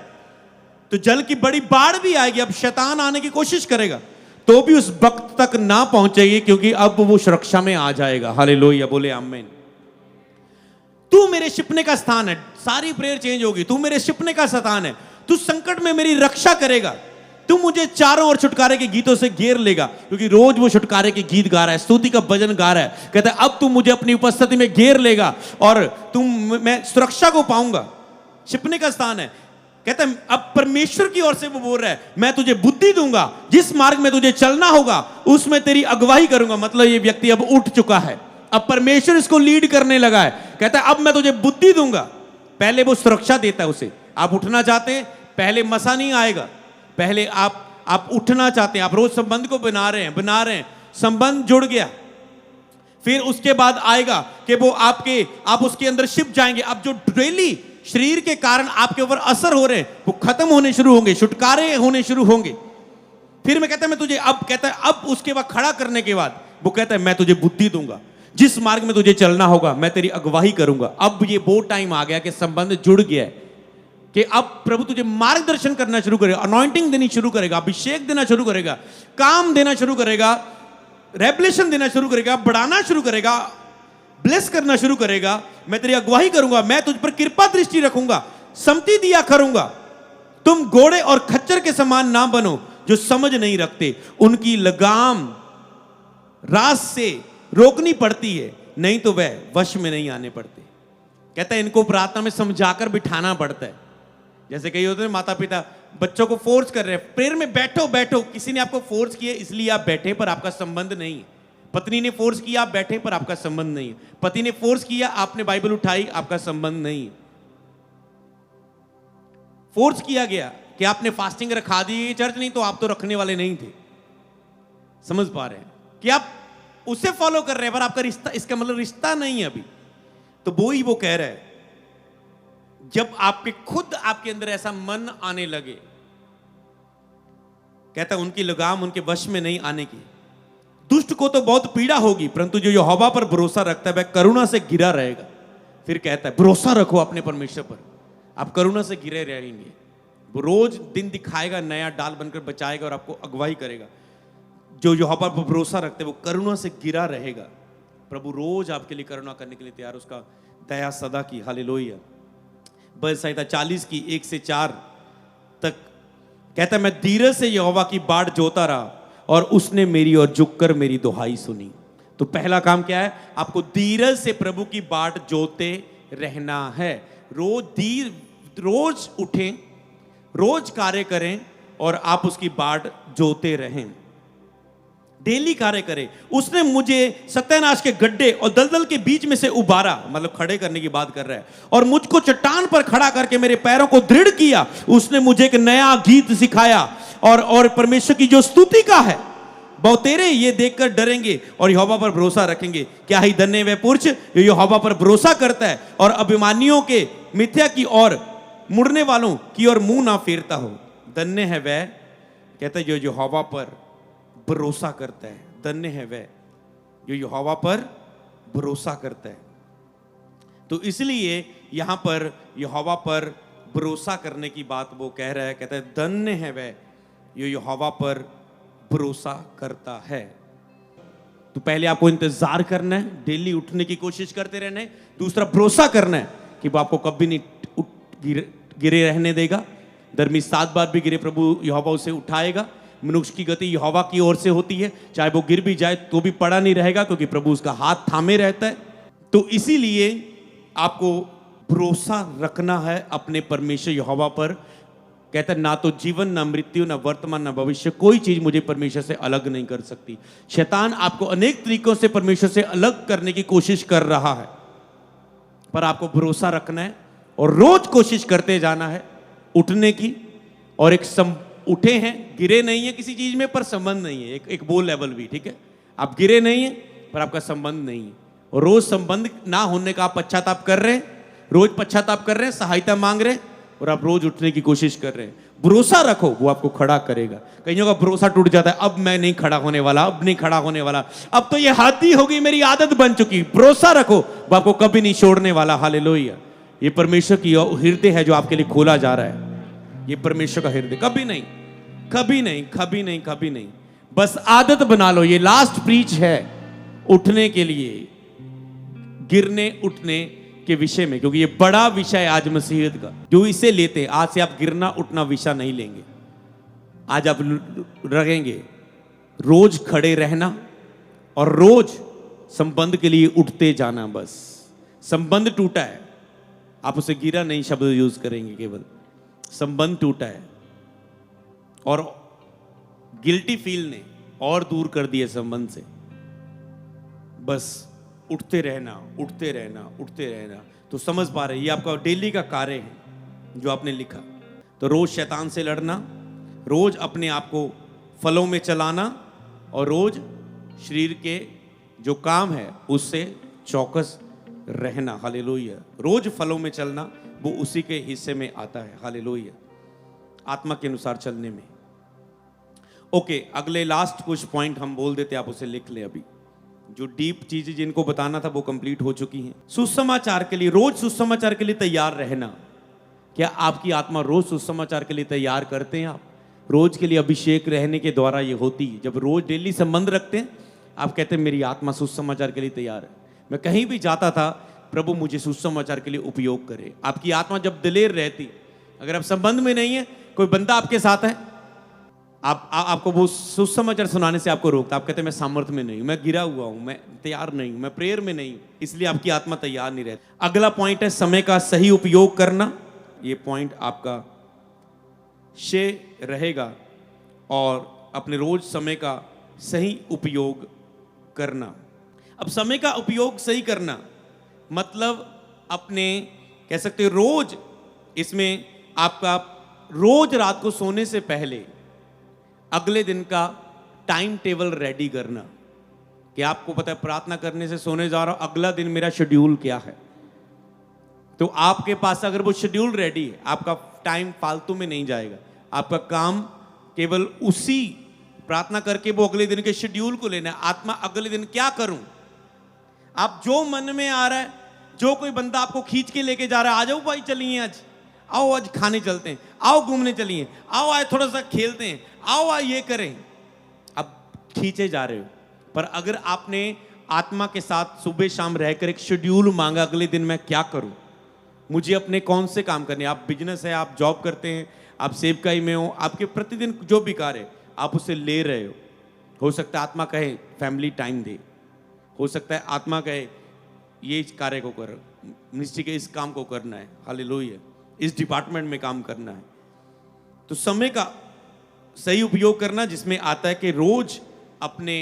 तो जल की बड़ी बाढ़ भी आएगी, अब शैतान आने की कोशिश करेगा तो भी उस भक्त तक ना पहुंचेगी, क्योंकि अब वो सुरक्षा में आ जाएगा। हालेलुया, बोले आमीन। तू मेरे छिपने का स्थान है, सारी प्रेयर चेंज होगी। तू मेरे छिपने का स्थान है, तू संकट में मेरी रक्षा करेगा, तू मुझे चारों ओर छुटकारे के गीतों से घेर लेगा, क्योंकि रोज वो छुटकारे के गीत गा रहा है, स्तुति का भजन गा रहा है। कहता है अब तू मुझे अपनी उपस्थिति में घेर लेगा और मैं सुरक्षा को पाऊंगा। छिपने का स्थान है। कहता है अब परमेश्वर की ओर से वो बोल रहा है मैं तुझे बुद्धि दूंगा, जिस मार्ग में तुझे चलना होगा उसमें तेरी अगुवाई करूंगा। मतलब ये व्यक्ति अब उठ चुका है, अब परमेश्वर इसको लीड करने लगा है। कहता है अब मैं तुझे बुद्धि दूंगा। पहले वो सुरक्षा देता है उसे। आप उठना चाहते हैं, पहले मसा नहीं आएगा, पहले आप उठना चाहते हैं, आप रोज संबंध को बना रहे हैं, संबंध जुड़ गया, फिर उसके बाद आएगा कि वो आप उसके अंदर छिप जाएंगे। अब जो डेली शरीर के कारण आपके ऊपर असर हो रहे हैं वो खत्म होने शुरू होंगे, छुटकारे होने शुरू होंगे। फिर मैं कहता है मैं तुझे अब कहता है अब उसके बाद खड़ा करने के बाद वो कहता है मैं तुझे बुद्धि दूंगा, जिस मार्ग में तुझे चलना होगा मैं तेरी अगुवाई करूंगा। अब ये वो टाइम आ गया कि संबंध जुड़ गया है कि अब प्रभु तुझे मार्गदर्शन करना शुरू करेगा, अनॉइंटिंग देनी शुरू करेगा, अभिषेक देना शुरू करेगा, काम देना शुरू करेगा, रेवलेशन देना शुरू करेगा, बढ़ाना शुरू करेगा, ब्लेस करना शुरू करेगा। मैं तेरी अगुवाई करूंगा, मैं तुझ पर कृपा दृष्टि रखूंगा, सम्मति दिया करूंगा। तुम घोड़े और खच्चर के समान ना बनो जो समझ नहीं रखते, उनकी लगाम रास से रोकनी पड़ती है, नहीं तो वह वश में नहीं आने पड़ते। कहता है इनको प्रार्थना में समझाकर बिठाना पड़ता है। जैसे कई होते हैं माता पिता बच्चों को फोर्स कर रहे हैं, प्रेयर में बैठो बैठो, किसी ने आपको फोर्स किया इसलिए आप बैठे पर आपका संबंध नहीं है। पत्नी ने फोर्स किया आप बैठे पर आपका संबंध नहीं है। पति ने फोर्स किया आपने बाइबल उठाई, आपका संबंध नहीं है। फोर्स किया गया कि आपने फास्टिंग रखा दी चर्च, नहीं तो आप तो रखने वाले नहीं थे। समझ पा रहे हैं कि आप उसे फॉलो कर रहे हैं पर आपका रिश्ता, इसका मतलब रिश्ता नहीं है अभी। तो वो कह रहा है जब आपके खुद आपके अंदर ऐसा मन आने लगे, कहता है उनकी लगाम उनके वश में नहीं आने की। दुष्ट को तो बहुत पीड़ा होगी परंतु जो यहोवा पर भरोसा रखता है वह करुणा से घिरा रहेगा। फिर कहता है भरोसा रखो अपने परमेश्वर पर, आप करुणा से घिरे रहेंगे। वो रोज दिन दिखाएगा, नया डाल बनकर बचाएगा और आपको अगुवाई करेगा। जो यहोवा पर भरोसा रखते हैं वो करुणा से घिरा रहेगा। प्रभु रोज आपके लिए करुणा करने के लिए तैयार, उसका दया सदा की। हालेलुया। भजन संहिता 40 की 1 से 4 तक कहता है मैं धीरज से यहोवा की बाट जोता रहा और उसने मेरी और झुककर मेरी दुहाई सुनी। तो पहला काम क्या है? आपको धीरज से प्रभु की बाट जोते रहना है। रोज उठें, रोज कार्य करें और आप उसकी बाट जोते रहें, डेली कार्य करें। उसने मुझे सत्यानाश के गड्ढे और दलदल के बीच में से उबारा, मतलब खड़े करने की बात कर रहा है, और मुझको चट्टान पर खड़ा करके मेरे पैरों को दृढ़ किया। उसने मुझे एक नया गीत सिखाया और परमेश्वर की जो स्तुति का है। बहुतेरे ये देखकर डरेंगे और यहोवा पर भरोसा रखेंगे। क्या ही धन्य वह पुरुष जो यहोवा पर भरोसा करता है और अभिमानियों के मिथ्या की ओर मुड़ने वालों की ओर मुंह ना फेरता हो। धन्य है वह, कहता है जो यहोवा पर भरोसा करता है। धन्य है वह जो यहोवा पर भरोसा करता है। तो इसलिए यहां पर यहोवा पर भरोसा करने की बात वो कह रहा है। कहता है धन्य है वह जो यहोवा पर भरोसा करता है। तो पहले आपको इंतजार करना है, डेली उठने की कोशिश करते रहना है। दूसरा भरोसा करना है कि वो आपको कभी नहीं गिरे रहने देगा। धर्मी 7 बार भी गिरे प्रभु यहोवा उसे उठाएगा। मनुष्य की गति यहोवा की ओर से होती है, चाहे वो गिर भी जाए तो भी पड़ा नहीं रहेगा क्योंकि प्रभु उसका हाथ थामे रहता है। तो इसीलिए आपको भरोसा रखना है अपने परमेश्वर यहोवा पर। कहता है ना तो जीवन, ना मृत्यु, ना वर्तमान, ना भविष्य, कोई चीज मुझे परमेश्वर से अलग नहीं कर सकती। शैतान आपको अनेक तरीकों से परमेश्वर से अलग करने की कोशिश कर रहा है, पर आपको भरोसा रखना है और रोज कोशिश करते जाना है उठने की। और उठे हैं, गिरे नहीं है किसी चीज में, पर संबंध नहीं है। एक वो लेवल भी ठीक है, आप गिरे नहीं है पर आपका संबंध नहीं है। और रोज संबंध ना होने का आप पश्चाताप कर रहे हैं, रोज पश्चाताप कर रहे हैं, सहायता मांग रहे हैं और आप रोज उठने की कोशिश कर रहे हैं। भरोसा रखो, वो आपको खड़ा करेगा। कईयों का भरोसा टूट जाता है, अब मैं नहीं खड़ा होने वाला, अब नहीं खड़ा होने वाला, अब तो ये हाथी हो गई, मेरी आदत बन चुकी। भरोसा रखो, वो आपको कभी नहीं छोड़ने वाला। हालेलुया। ये परमेश्वर की हृदय है जो आपके लिए खोला जा रहा है। ये परमेश्वर का हृदय कभी नहीं, कभी नहीं, कभी नहीं, कभी नहीं। बस आदत बना लो। ये लास्ट प्रीच है उठने के लिए, गिरने उठने के विषय में, क्योंकि ये बड़ा विषय है आज मसीहियत का। जो इसे लेते हैं, आज से आप गिरना उठना विषय नहीं लेंगे। आज आप रखेंगे रोज खड़े रहना और रोज संबंध के लिए उठते जाना। बस संबंध टूटा है, आप उसे गिरा नहीं शब्द यूज करेंगे, केवल संबंध टूटा है। और गिल्टी फील ने और दूर कर दिए संबंध से। बस उठते रहना, उठते रहना, उठते रहना। तो समझ पा रहे, ये आपका डेली का कार्य है जो आपने लिखा। तो रोज शैतान से लड़ना, रोज अपने आप को फलों में चलाना और रोज शरीर के जो काम है उससे चौकस रहना। हालेलुया। रोज फलों में चलना, वो उसी के हिस्से में आता है। हालेलुया। आत्मा के अनुसार चलने में। ओके, अगले लास्ट कुछ पॉइंट हम बोल देते, आप उसे लिख लें। अभी जो डीप चीजें जिनको बताना था वो कंप्लीट हो चुकी हैं। सुसमाचार के लिए, रोज सुसमाचार के लिए तैयार रहना। क्या आपकी आत्मा रोज सुसमाचार के लिए तैयार करते हैं? आप रोज के लिए अभिषेक रहने के द्वारा ये होती है। जब रोज डेली संबंध रखते हैं, आप कहते हैं मेरी आत्मा सुसमाचार के लिए तैयार है। मैं कहीं भी जाता था, प्रभु मुझे सुसमाचार के लिए उपयोग करे। आपकी आत्मा जब दिलेर रहती, अगर आप संबंध में नहीं है, कोई बंदा आपके साथ है, आपको वो सुसमाचार सुनाने से आपको रोकता, आप कहते हैं मैं सामर्थ्य में नहीं हूं, मैं गिरा हुआ हूं, मैं तैयार नहीं हूं, मैं प्रेयर में नहीं हूं, इसलिए आपकी आत्मा तैयार नहीं रहती। अगला पॉइंट है समय का सही उपयोग करना। ये पॉइंट आपका रहेगा, और अपने रोज समय का सही उपयोग करना। अब समय का उपयोग सही करना मतलब अपने कह सकते हो रोज, इसमें आपका रोज रात को सोने से पहले अगले दिन का टाइम टेबल रेडी करना। कि आपको पता है प्रार्थना करने से सोने जा रहा हूं, अगला दिन मेरा शेड्यूल क्या है। तो आपके पास अगर वो शेड्यूल रेडी है, आपका टाइम फालतू में नहीं जाएगा। आपका काम केवल उसी प्रार्थना करके वो अगले दिन के शेड्यूल को लेना है। आत्मा अगले दिन क्या करूं, आप जो मन में आ रहा है, जो कोई बंदा आपको खींच के लेके जा रहा है, आ जाओ भाई चलिए आज, आओ आज खाने चलते हैं, आओ घूमने चलिए, आओ आज थोड़ा सा खेलते हैं, आओ आज ये करें, अब खींचे जा रहे हो। पर अगर आपने आत्मा के साथ सुबह शाम रहकर एक शेड्यूल मांगा, अगले दिन मैं क्या करूं, मुझे अपने कौन से काम करने, आप बिजनेस है, आप जॉब करते हैं, आप सेवकाई में हो, आपके प्रतिदिन जो भी कार्य है आप उसे ले रहे हो सकता है आत्मा कहे फैमिली टाइम दे, हो सकता है आत्मा कहे ये इस कार्य को कर, मिनिस्ट्री के इस काम को करना है, हालेलुया, इस डिपार्टमेंट में काम करना है। तो समय का सही उपयोग करना, जिसमें आता है कि रोज अपने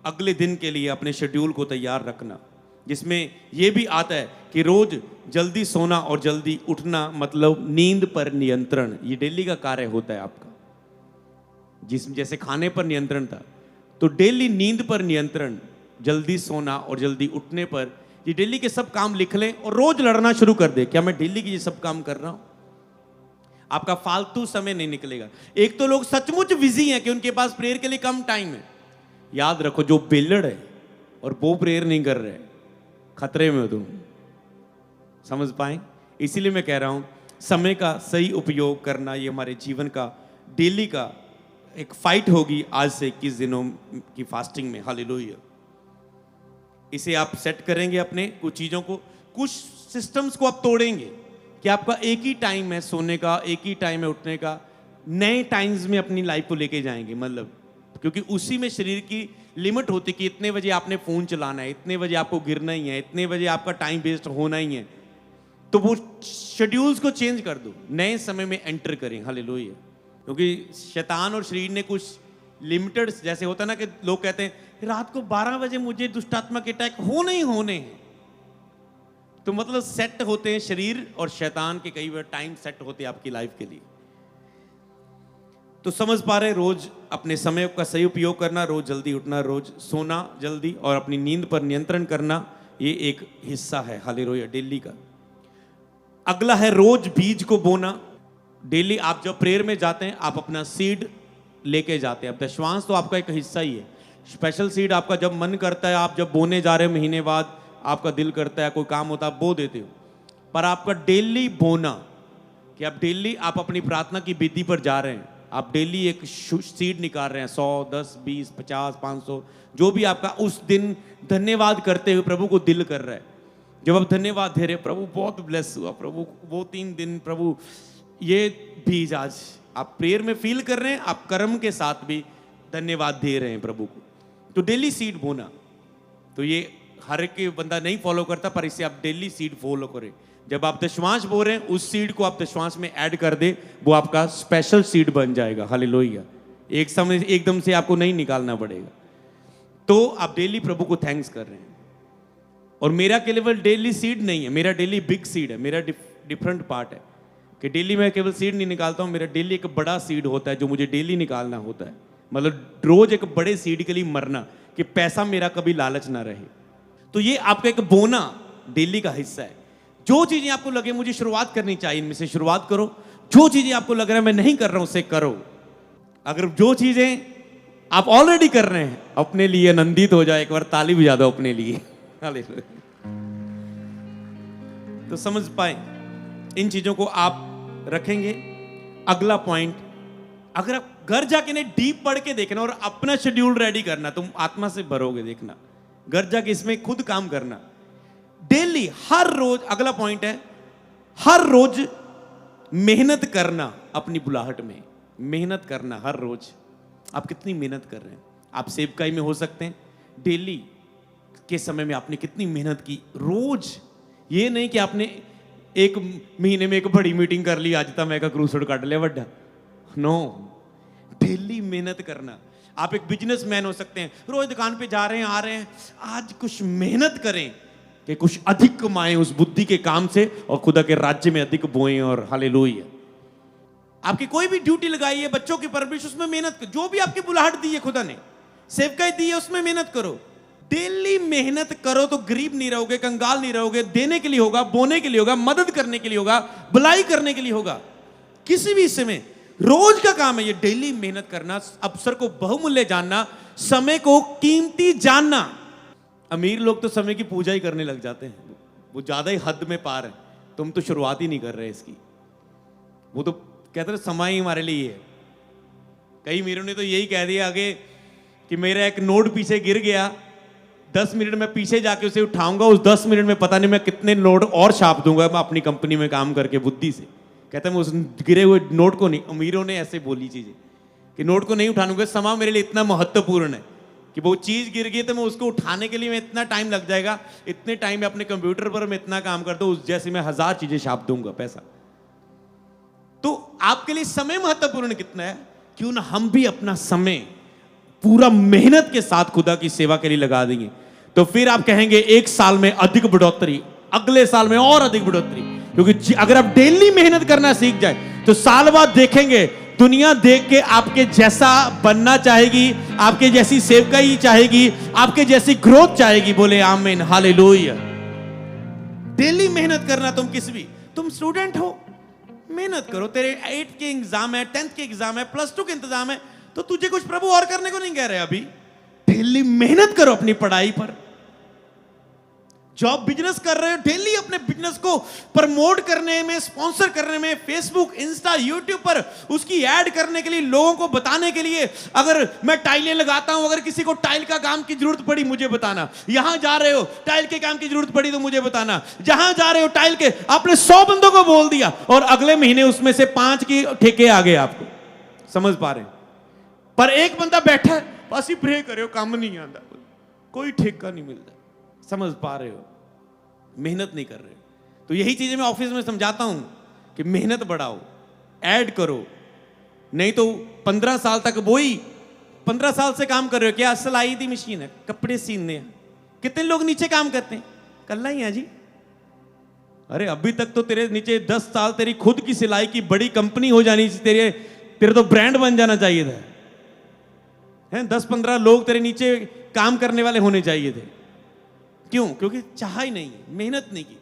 अगले दिन के लिए अपने शेड्यूल को तैयार रखना, जिसमें यह भी आता है कि रोज जल्दी सोना और जल्दी उठना, मतलब नींद पर नियंत्रण। ये डेली का कार्य होता है आपका, जिसमें जैसे खाने पर नियंत्रण था, तो डेली नींद पर नियंत्रण, जल्दी सोना और जल्दी उठने पर। ये डेली के सब काम लिख लें और रोज लड़ना शुरू कर दे, क्या मैं डेली के ये सब काम कर रहा हूं। आपका फालतू समय नहीं निकलेगा। एक तो लोग सचमुच बिजी हैं कि उनके पास प्रेयर के लिए कम टाइम है। याद रखो, जो बेलड़ है और वो प्रेयर नहीं कर रहे, खतरे में हो तुम, समझ पाए। इसीलिए मैं कह रहा हूं समय का सही उपयोग करना, ये हमारे जीवन का डेली का एक फाइट होगी आज से 21 दिनों की फास्टिंग में। हालेलुया। इसे आप सेट करेंगे अपने कुछ चीजों को, कुछ सिस्टम्स को आप तोड़ेंगे कि आपका एक ही टाइम है सोने का, एक ही टाइम है उठने का। नए टाइम्स में अपनी लाइफ को लेके जाएंगे, मतलब क्योंकि उसी में शरीर की लिमिट होती कि इतने बजे आपने फोन चलाना है, इतने बजे आपको गिरना ही है, इतने बजे आपका टाइम वेस्ट होना ही है। तो वो शेड्यूल्स को चेंज कर दो, नए समय में एंटर करें। हालेलुया। क्योंकि शैतान और शरीर ने कुछ लिमिटेड, जैसे होता है ना कि लोग कहते हैं रात को 12 बजे मुझे दुष्टात्मा के अटैक होने ही होने हैं, तो मतलब सेट होते हैं शरीर और शैतान के कई बार टाइम सेट होते हैं आपकी लाइफ के लिए। तो समझ पा रहे, रोज अपने समय का सही उपयोग करना, रोज जल्दी उठना, रोज सोना जल्दी और अपनी नींद पर नियंत्रण करना, ये एक हिस्सा है हालेलुया डेली का। अगला है रोज बीज को बोना। डेली आप जब प्रेयर में जाते हैं, आप अपना सीड लेके जाते हैं। अब दशवांश तो आपका एक हिस्सा ही है। स्पेशल सीड आपका जब मन करता है, आप जब बोने जा रहे हो, महीने बाद आपका दिल करता है, कोई काम होता है, बो देते हो। पर आपका डेली बोना, कि आप डेली आप अपनी प्रार्थना की विधि पर जा रहे हैं, आप डेली एक सीड निकाल रहे हैं, 100, 10, 20, 50, 500, जो भी आपका उस दिन धन्यवाद करते हुए प्रभु को दिल कर रहा है। जब आप धन्यवाद दे रहे, प्रभु बहुत ब्लेस हुआ, प्रभु वो 3 दिन, प्रभु ये बीज आज आप प्रेयर में फील कर रहे हैं, आप कर्म के साथ भी धन्यवाद दे रहे हैं प्रभु को। तो डेली सीड बोना, तो ये हर एक बंदा नहीं फॉलो करता, पर इसे आप डेली सीड फॉलो करें। जब आप दशवांश बो रहे हैं, उस सीड को आप दशवांश में ऐड कर दे, वो आपका स्पेशल सीड बन जाएगा। हालेलुया। एक समय एकदम से आपको नहीं निकालना पड़ेगा। तो आप डेली प्रभु को थैंक्स कर रहे हैं। और मेरा केवल डेली सीड नहीं है, मेरा डेली बिग सीड है, मेरा डिफरेंट पार्ट है कि डेली मैं केवल सीड नहीं निकालता हूं, मेरा डेली एक बड़ा सीड होता है जो मुझे डेली निकालना होता है। मतलब रोज एक बड़े सीड के लिए मरना, कि पैसा मेरा कभी लालच ना रहे। तो ये आपका एक बोना डेली का हिस्सा है। जो चीजें आपको लगे मुझे शुरुआत करनी चाहिए, इनमें से शुरुआत करो। जो चीजें आपको लग रहा है मैं नहीं कर रहा हूं, उसे करो। अगर जो चीजें आप ऑलरेडी कर रहे हैं, अपने लिए आनंदित हो जाए। एक बार ताली बजा दो अपने लिए। हालेलुया। तो समझ पाए, इन चीजों को आप रखेंगे। अगला पॉइंट, अगर आप घर जाके ने डीप पढ़ के देखना और अपना शेड्यूल रेडी करना, तुम आत्मा से भरोगे। देखना, घर जाके इसमें खुद काम करना, डेली, हर रोज। अगला पॉइंट है, हर रोज मेहनत करना अपनी बुलाहट में। मेहनत करना हर रोज। आप कितनी मेहनत कर रहे हैं? आप सेवकाई में हो सकते हैं, डेली के समय में आपने कितनी मेहनत की रोज। ये नहीं कि आपने एक महीने में एक बड़ी मीटिंग कर ली, आज तक मैं का क्रूसेड काट लिया बड़ा। नो, डेली मेहनत करना। आप एक बिजनेसमैन हो सकते हैं, रोज दुकान पे जा रहे हैं, आ रहे हैं, आज कुछ मेहनत करें कि कुछ अधिक कमाएं उस बुद्धि के काम से और खुदा के राज्य में अधिक बोएं। और हालेलुया। आपकी कोई भी ड्यूटी लगाई है, बच्चों की परवरिश, उसमें मेहनत करो। जो भी आपकी बुलाहट दी है खुदा ने, सेवकाई दी है, उसमें मेहनत करो। डेली मेहनत करो तो गरीब नहीं रहोगे, कंगाल नहीं रहोगे। देने के लिए होगा, बोने के लिए होगा, मदद करने के लिए होगा, भलाई करने के लिए होगा। किसी भी हिस्से में रोज का काम है ये, डेली मेहनत करना, अवसर को बहुमूल्य जानना, समय को कीमती जानना। अमीर लोग तो समय की पूजा ही करने लग जाते हैं, वो ज्यादा ही हद में पार है। तुम तो शुरुआत ही नहीं कर रहे इसकी। वो तो कहते हैं समय ही हमारे लिए है। कई मीरों ने तो यही कह दिया आगे कि मेरा एक नोट पीछे गिर गया, 10 मिनट में पीछे जाके उसे उठाऊंगा, उस 10 मिनट में पता नहीं मैं कितने नोट और छाप दूंगा मैं अपनी कंपनी में काम करके बुद्धि से। कहते हैं मैं उस गिरे हुए नोट को नहीं, अमीरों ने ऐसे बोली चीजें कि नोट को नहीं उठाऊंगा, समय मेरे लिए इतना महत्वपूर्ण है कि वो चीज गिर गई तो मैं उसको उठाने के लिए मैं इतना टाइम लग जाएगा, इतने टाइम में अपने कंप्यूटर पर मैं इतना काम करता हूं, उस जैसे मैं 1000 चीजें छाप दूंगा पैसा। तो आपके लिए समय महत्वपूर्ण कितना है? क्यों ना हम भी अपना समय पूरा मेहनत के साथ खुदा की सेवा के लिए लगा देंगे, तो फिर आप कहेंगे एक साल में अधिक बढ़ोतरी, अगले साल में और अधिक बढ़ोतरी। क्योंकि अगर आप डेली मेहनत करना सीख जाए तो साल बाद देखेंगे दुनिया देख के आपके जैसा बनना चाहेगी, आपके जैसी सेवकाई चाहेगी, आपके जैसी ग्रोथ चाहेगी। बोले आमीन, हालेलुया। डेली मेहनत करना। तुम स्टूडेंट हो, मेहनत करो। तेरे 8 के एग्जाम है, 10th के एग्जाम है, +2 के इंतजाम है, तो तुझे कुछ प्रभु और करने को नहीं कह रहे। अभी डेली मेहनत करो अपनी पढ़ाई पर। जॉब बिजनेस कर रहे हो, डेली अपने बिजनेस को प्रमोट करने में, स्पॉन्सर करने में, फेसबुक, इंस्टा, यूट्यूब पर उसकी ऐड करने के लिए, लोगों को बताने के लिए। अगर मैं टाइलें लगाता हूं, अगर किसी को टाइल का काम की जरूरत पड़ी मुझे बताना। यहां जा रहे हो, टाइल के काम की जरूरत पड़ी तो मुझे बताना। जहां जा रहे हो टाइल के, आपने 100 बंदों को बोल दिया और अगले महीने उसमें से 5 की ठेके आ गए। आपको समझ पा रहे? पर एक बंदा बैठा है, बस ही प्रे करे हो, काम नहीं आता, कोई ठेका नहीं मिलता। समझ पा रहे हो? मेहनत नहीं कर रहे। तो यही चीजें मैं ऑफिस में समझाता हूं कि मेहनत बढ़ाओ, ऐड करो। नहीं तो 15 साल तक वही 15 साल से काम कर रहे हो। क्या सिलाई दी मशीन है, कपड़े सीने हैं। कितने लोग नीचे काम करते हैं? कल्ला ही है जी। अरे अभी तक तो तेरे नीचे 10 साल तेरी खुद की सिलाई की बड़ी कंपनी हो जानी चाहिए, तेरे तो ब्रांड बन जाना चाहिए था। 10-15 लोग तेरे नीचे काम करने वाले होने चाहिए थे। क्यों? क्योंकि चाहा ही नहीं, मेहनत नहीं की,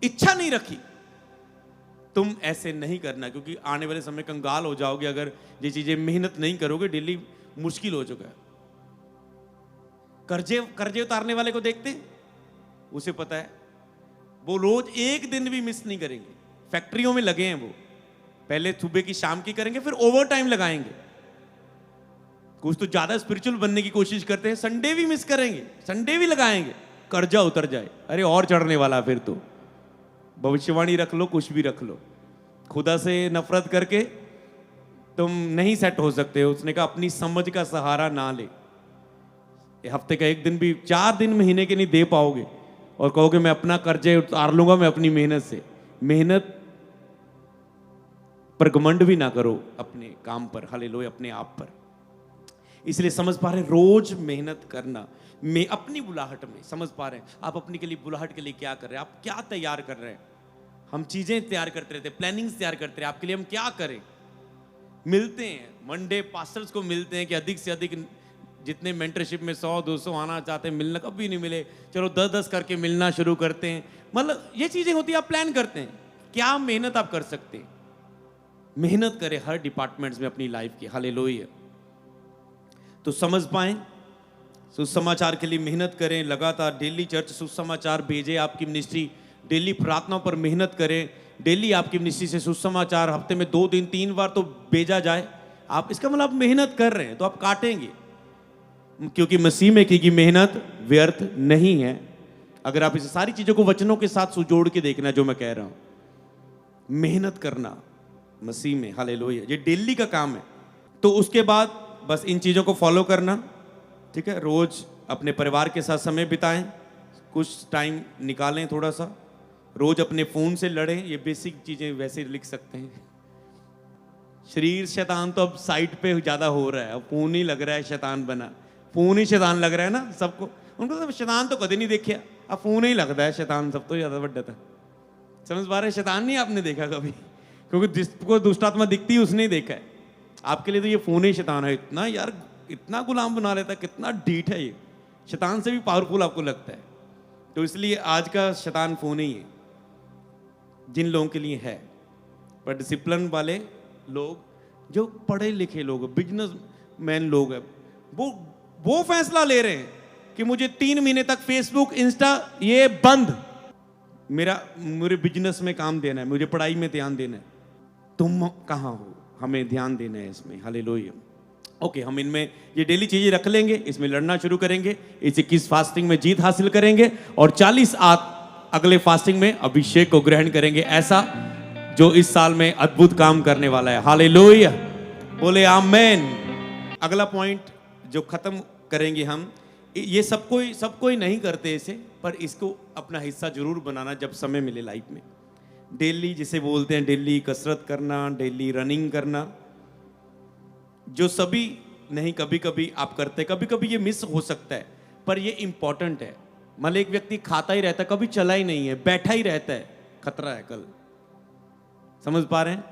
इच्छा नहीं रखी। तुम ऐसे नहीं करना, क्योंकि आने वाले समय कंगाल हो जाओगे अगर ये चीजें मेहनत नहीं करोगे। डेली मुश्किल हो चुका है। कर्जे उतारने वाले को देखते, उसे पता है वो रोज एक दिन भी मिस नहीं करेंगे। फैक्ट्रियों में लगे हैं वो, पहले सुबह की शाम की करेंगे, फिर ओवर टाइम लगाएंगे। कुछ तो ज्यादा स्पिरिचुअल बनने की कोशिश करते हैं, संडे भी मिस करेंगे, संडे भी लगाएंगे, कर्जा उतर जाए। अरे और चढ़ने वाला। फिर तो भविष्यवाणी रख लो, कुछ भी रख लो, खुदा से नफरत करके तुम नहीं सेट हो सकते हो। उसने कहा अपनी समझ का सहारा ना ले। हफ्ते का एक दिन भी, 4 दिन महीने के नहीं दे पाओगे और कहोगे मैं अपना कर्जे उतार लूंगा मैं अपनी मेहनत से। मेहनत पर घमंड भी ना करो अपने काम पर, हालेलुया, अपने आप पर। इसलिए समझ पा रहे, रोज मेहनत करना। मैं अपनी बुलाहट में समझ पा रहे हैं, आप अपने के लिए बुलाहट के लिए क्या कर रहे हैं, आप क्या तैयार कर रहे हैं। हम चीजें तैयार करते रहते, प्लानिंग्स तैयार करते रहे, आपके लिए हम क्या करें। मिलते हैं मंडे, पास्टर्स को मिलते हैं कि अधिक से अधिक जितने मेंटरशिप में 100-200 आना चाहते हैं, मिलना कभी नहीं मिले, चलो 10-10 करके मिलना शुरू करते हैं। मतलब ये चीजें होती है, आप प्लान करते हैं क्या मेहनत आप कर सकते हैं। मेहनत करें हर डिपार्टमेंट्स में अपनी लाइफ की, हालेलुया। तो समझ पाए, सुसमाचार के लिए मेहनत करें, लगातार डेली चर्च सुसमाचार भेजे, आपकी मिनिस्ट्री डेली प्रार्थना पर मेहनत करें, डेली आपकी मिनिस्ट्री से सुसमाचार हफ्ते में 2 दिन 3 बार तो भेजा जाए। आप इसका मतलब आप मेहनत कर रहे हैं तो आप काटेंगे, क्योंकि मसीह में की गई मेहनत व्यर्थ नहीं है। अगर आप इस सारी चीजों को वचनों के साथ सुजोड़ के देखना, जो मैं कह रहा हूं, मेहनत करना मसीह में, हालेलुया, ये डेली का काम है। तो उसके बाद बस इन चीजों को फॉलो करना, ठीक है। रोज अपने परिवार के साथ समय बिताएं, कुछ टाइम निकालें थोड़ा सा, रोज अपने फोन से लड़ें, ये बेसिक चीजें वैसे लिख सकते हैं। शरीर शैतान तो अब साइड पे ज्यादा हो रहा है, अब फोन ही लग रहा है शैतान बना, फोन ही शैतान लग रहा है ना सबको। उनको तो शैतान तो कभी नहीं देखा, अब फोन ही लगता है शैतान, सब तो ज्यादा बड़ा था। समझ पा रहे, शैतान नहीं आपने देखा कभी, क्योंकि जिसको दुष्ट आत्मा दिखती है उसने ही देखा है। आपके लिए तो ये फोन ही शैतान है। इतना यार, इतना गुलाम बना लेता है, कितना डीठ है ये, शैतान से भी पावरफुल आपको लगता है। तो इसलिए आज का शैतान फोन ही है जिन लोगों के लिए है। पर डिसिप्लिन वाले लोग, जो पढ़े लिखे लोग, बिजनेस मैन लोग हैं, वो फैसला ले रहे हैं कि मुझे 3 महीने तक फेसबुक इंस्टा ये बंद, मेरे बिजनेस में काम देना है, मुझे पढ़ाई में ध्यान देना है। तुम कहाँ हो, हमें ध्यान देना है इसमें, हालेलुया। ओके, हम इनमें ये डेली चीजें रख लेंगे, इसमें लड़ना शुरू करेंगे, इस 21 फास्टिंग में जीत हासिल करेंगे और 40 अगले फास्टिंग में अभिषेक को ग्रहण करेंगे, ऐसा जो इस साल में अद्भुत काम करने वाला है, हालेलुया, बोले आमेन। अगला पॉइंट जो खत्म करेंगे हम, ये सब कोई नहीं करते इसे, पर इसको अपना हिस्सा जरूर बनाना जब समय मिले लाइफ में। डेली जिसे बोलते हैं डेली कसरत करना, डेली रनिंग करना, जो सभी नहीं, कभी कभी आप करते, कभी कभी ये मिस हो सकता है, पर ये इंपॉर्टेंट है। मतलब एक व्यक्ति खाता ही रहता है, कभी चला ही नहीं है, बैठा ही रहता है, खतरा है कल। समझ पा रहे हैं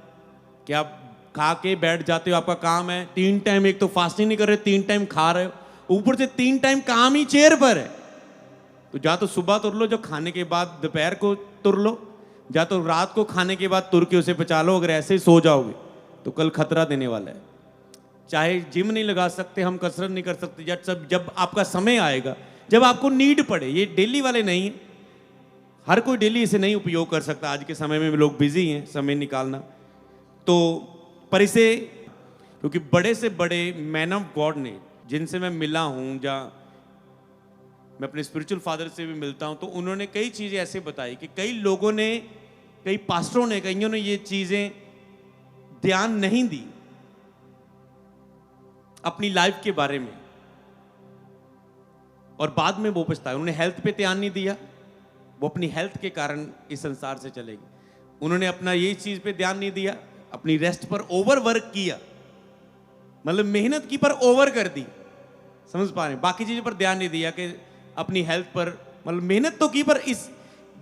कि आप खा के बैठ जाते हो, आपका काम है 3 टाइम, एक तो फास्टिंग नहीं कर रहे, 3 टाइम खा रहे हो, ऊपर से 3 टाइम काम ही चेयर पर है। तो जा तो सुबह तुर लो, जो खाने के बाद दोपहर को तुर लो, या तो रात को खाने के बाद तुर के उसे बचा लो। अगर ऐसे ही सो जाओगे तो कल खतरा देने वाला है। चाहे जिम नहीं लगा सकते, हम कसरत नहीं कर सकते, जब आपका समय आएगा, जब आपको नीड पड़े, ये डेली वाले नहीं, हर कोई डेली इसे नहीं उपयोग कर सकता। आज के समय में लोग बिजी हैं, समय निकालना तो, पर इसे, क्योंकि बड़े से बड़े मैन ऑफ गॉड ने, जिनसे मैं मिला हूं, या मैं अपने स्पिरिचुअल फादर से भी मिलता हूं, तो उन्होंने कई चीजें ऐसे बताई कि कई लोगों ने, कई पास्टरों ने, कईयों ने ये चीजें ध्यान नहीं दी अपनी लाइफ के बारे में, और बाद में वो पछताए। उन्होंने हेल्थ पे ध्यान नहीं दिया, वो अपनी हेल्थ के कारण इस संसार से चले गए। उन्होंने अपना ये चीज पे ध्यान नहीं दिया, अपनी रेस्ट पर ओवर वर्क किया, मतलब मेहनत की पर ओवर कर दी। समझ पा रहे हैं, बाकी चीजों पर ध्यान नहीं दिया कि अपनी हेल्थ पर, मतलब मेहनत तो की, पर इस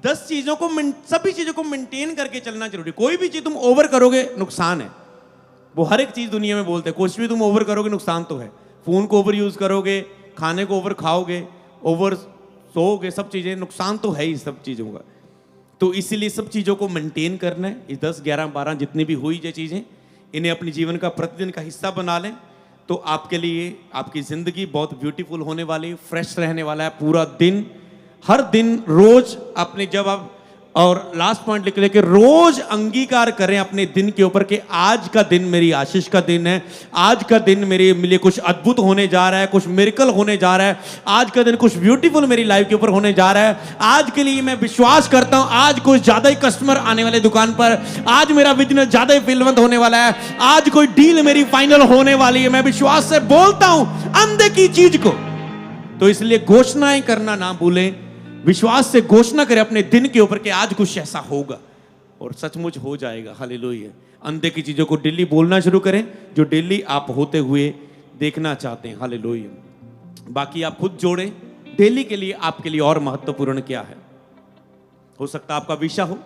10 चीजों को, सभी चीजों को मेंटेन करके चलना जरूरी। कोई भी चीज तुम ओवर करोगे नुकसान है, वो हर एक चीज दुनिया में बोलते हैं, कुछ भी तुम ओवर करोगे नुकसान तो है। फोन को ओवर यूज करोगे, खाने को ओवर खाओगे, ओवर सोओगे, सब चीजें नुकसान तो है ही सब चीजों का। तो इसीलिए सब चीजों को मेंटेन करना है। इस 10, 11, 12 जितनी भी हुई ये चीजें, इन्हें अपने जीवन का प्रतिदिन का हिस्सा बना लें, तो आपके लिए आपकी जिंदगी बहुत ब्यूटीफुल होने वाली, फ्रेश रहने वाला है पूरा दिन, हर दिन, रोज अपने, जब आप, और लास्ट पॉइंट लिख ले कि रोज अंगीकार करें अपने दिन के ऊपर कि आज का दिन मेरी आशीष का दिन है, आज का दिन मेरे लिए कुछ अद्भुत होने जा रहा है, कुछ मिरेकल होने जा रहा है, आज का दिन कुछ ब्यूटीफुल मेरी लाइफ के ऊपर होने जा रहा है। आज के लिए मैं विश्वास करता हूं, आज कुछ ज्यादा ही कस्टमर आने वाले दुकान पर, आज मेरा बिजनेस ज्यादा ही फिल्मवंत होने वाला है, आज कोई डील मेरी फाइनल होने वाली है। मैं विश्वास से बोलता हूं अनदेखी चीज को। तो इसलिए घोषणाएं करना ना भूलें, विश्वास से घोषणा करें अपने दिन के ऊपर कि आज कुछ ऐसा होगा, और सचमुच हो जाएगा, हालेलुया। अनदेखी चीजों को डेली बोलना शुरू करें, जो डेली आप होते हुए देखना चाहते हैं, हालेलुया। बाकी आप खुद जोड़ें, डेली के लिए आपके लिए और महत्वपूर्ण क्या है। हो सकता है आपका विषय हो,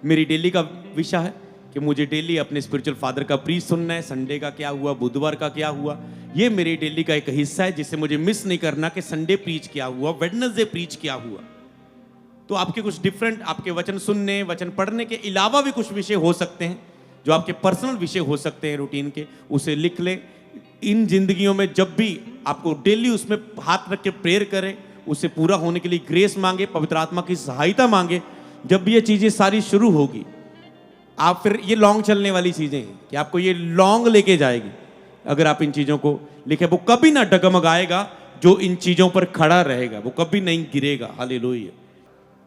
मेरी डेली का विषय है कि मुझे डेली अपने स्पिरिचुअल फादर का प्रीच सुनना है, संडे का क्या हुआ, बुधवार का क्या हुआ, ये मेरे डेली का एक हिस्सा है जिसे मुझे मिस नहीं करना कि संडे प्रीच क्या हुआ, वेडनेसडे प्रीच क्या हुआ। तो आपके कुछ डिफरेंट, आपके वचन सुनने, वचन पढ़ने के अलावा भी कुछ विषय हो सकते हैं जो आपके पर्सनल विषय हो सकते हैं रूटीन के, उसे लिख ले। इन जिंदगियों में जब भी आपको डेली उसमें हाथ रख के प्रेयर करें, उसे पूरा होने के लिए ग्रेस मांगे, पवित्र आत्मा की सहायता मांगे। जब भी ये चीजें सारी शुरू होगी, आप फिर ये लॉन्ग चलने वाली चीजें हैं कि आपको ये लॉन्ग लेके जाएगी। अगर आप इन चीजों को लिखे, वो कभी ना डगमगाएगा, जो इन चीजों पर खड़ा रहेगा वो कभी नहीं गिरेगा। हालेलुया।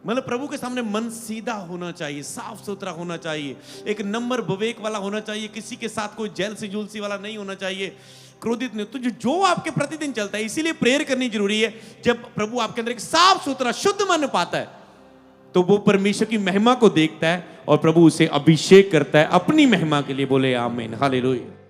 मतलब प्रभु के सामने मन सीधा होना चाहिए, साफ सुथरा होना चाहिए, एक नंबर विवेक वाला होना चाहिए, किसी के साथ कोई जेलसी जुलसी वाला नहीं होना चाहिए, क्रोधित नहीं। तो जो आपके प्रतिदिन चलता है, इसीलिए प्रेयर करनी जरूरी है। जब प्रभु आपके अंदर एक साफ सुथरा शुद्ध मन पाता है तो वो परमेश्वर की महिमा को देखता है और प्रभु उसे अभिषेक करता है अपनी महिमा के लिए। बोले आमीन, हालेलुया।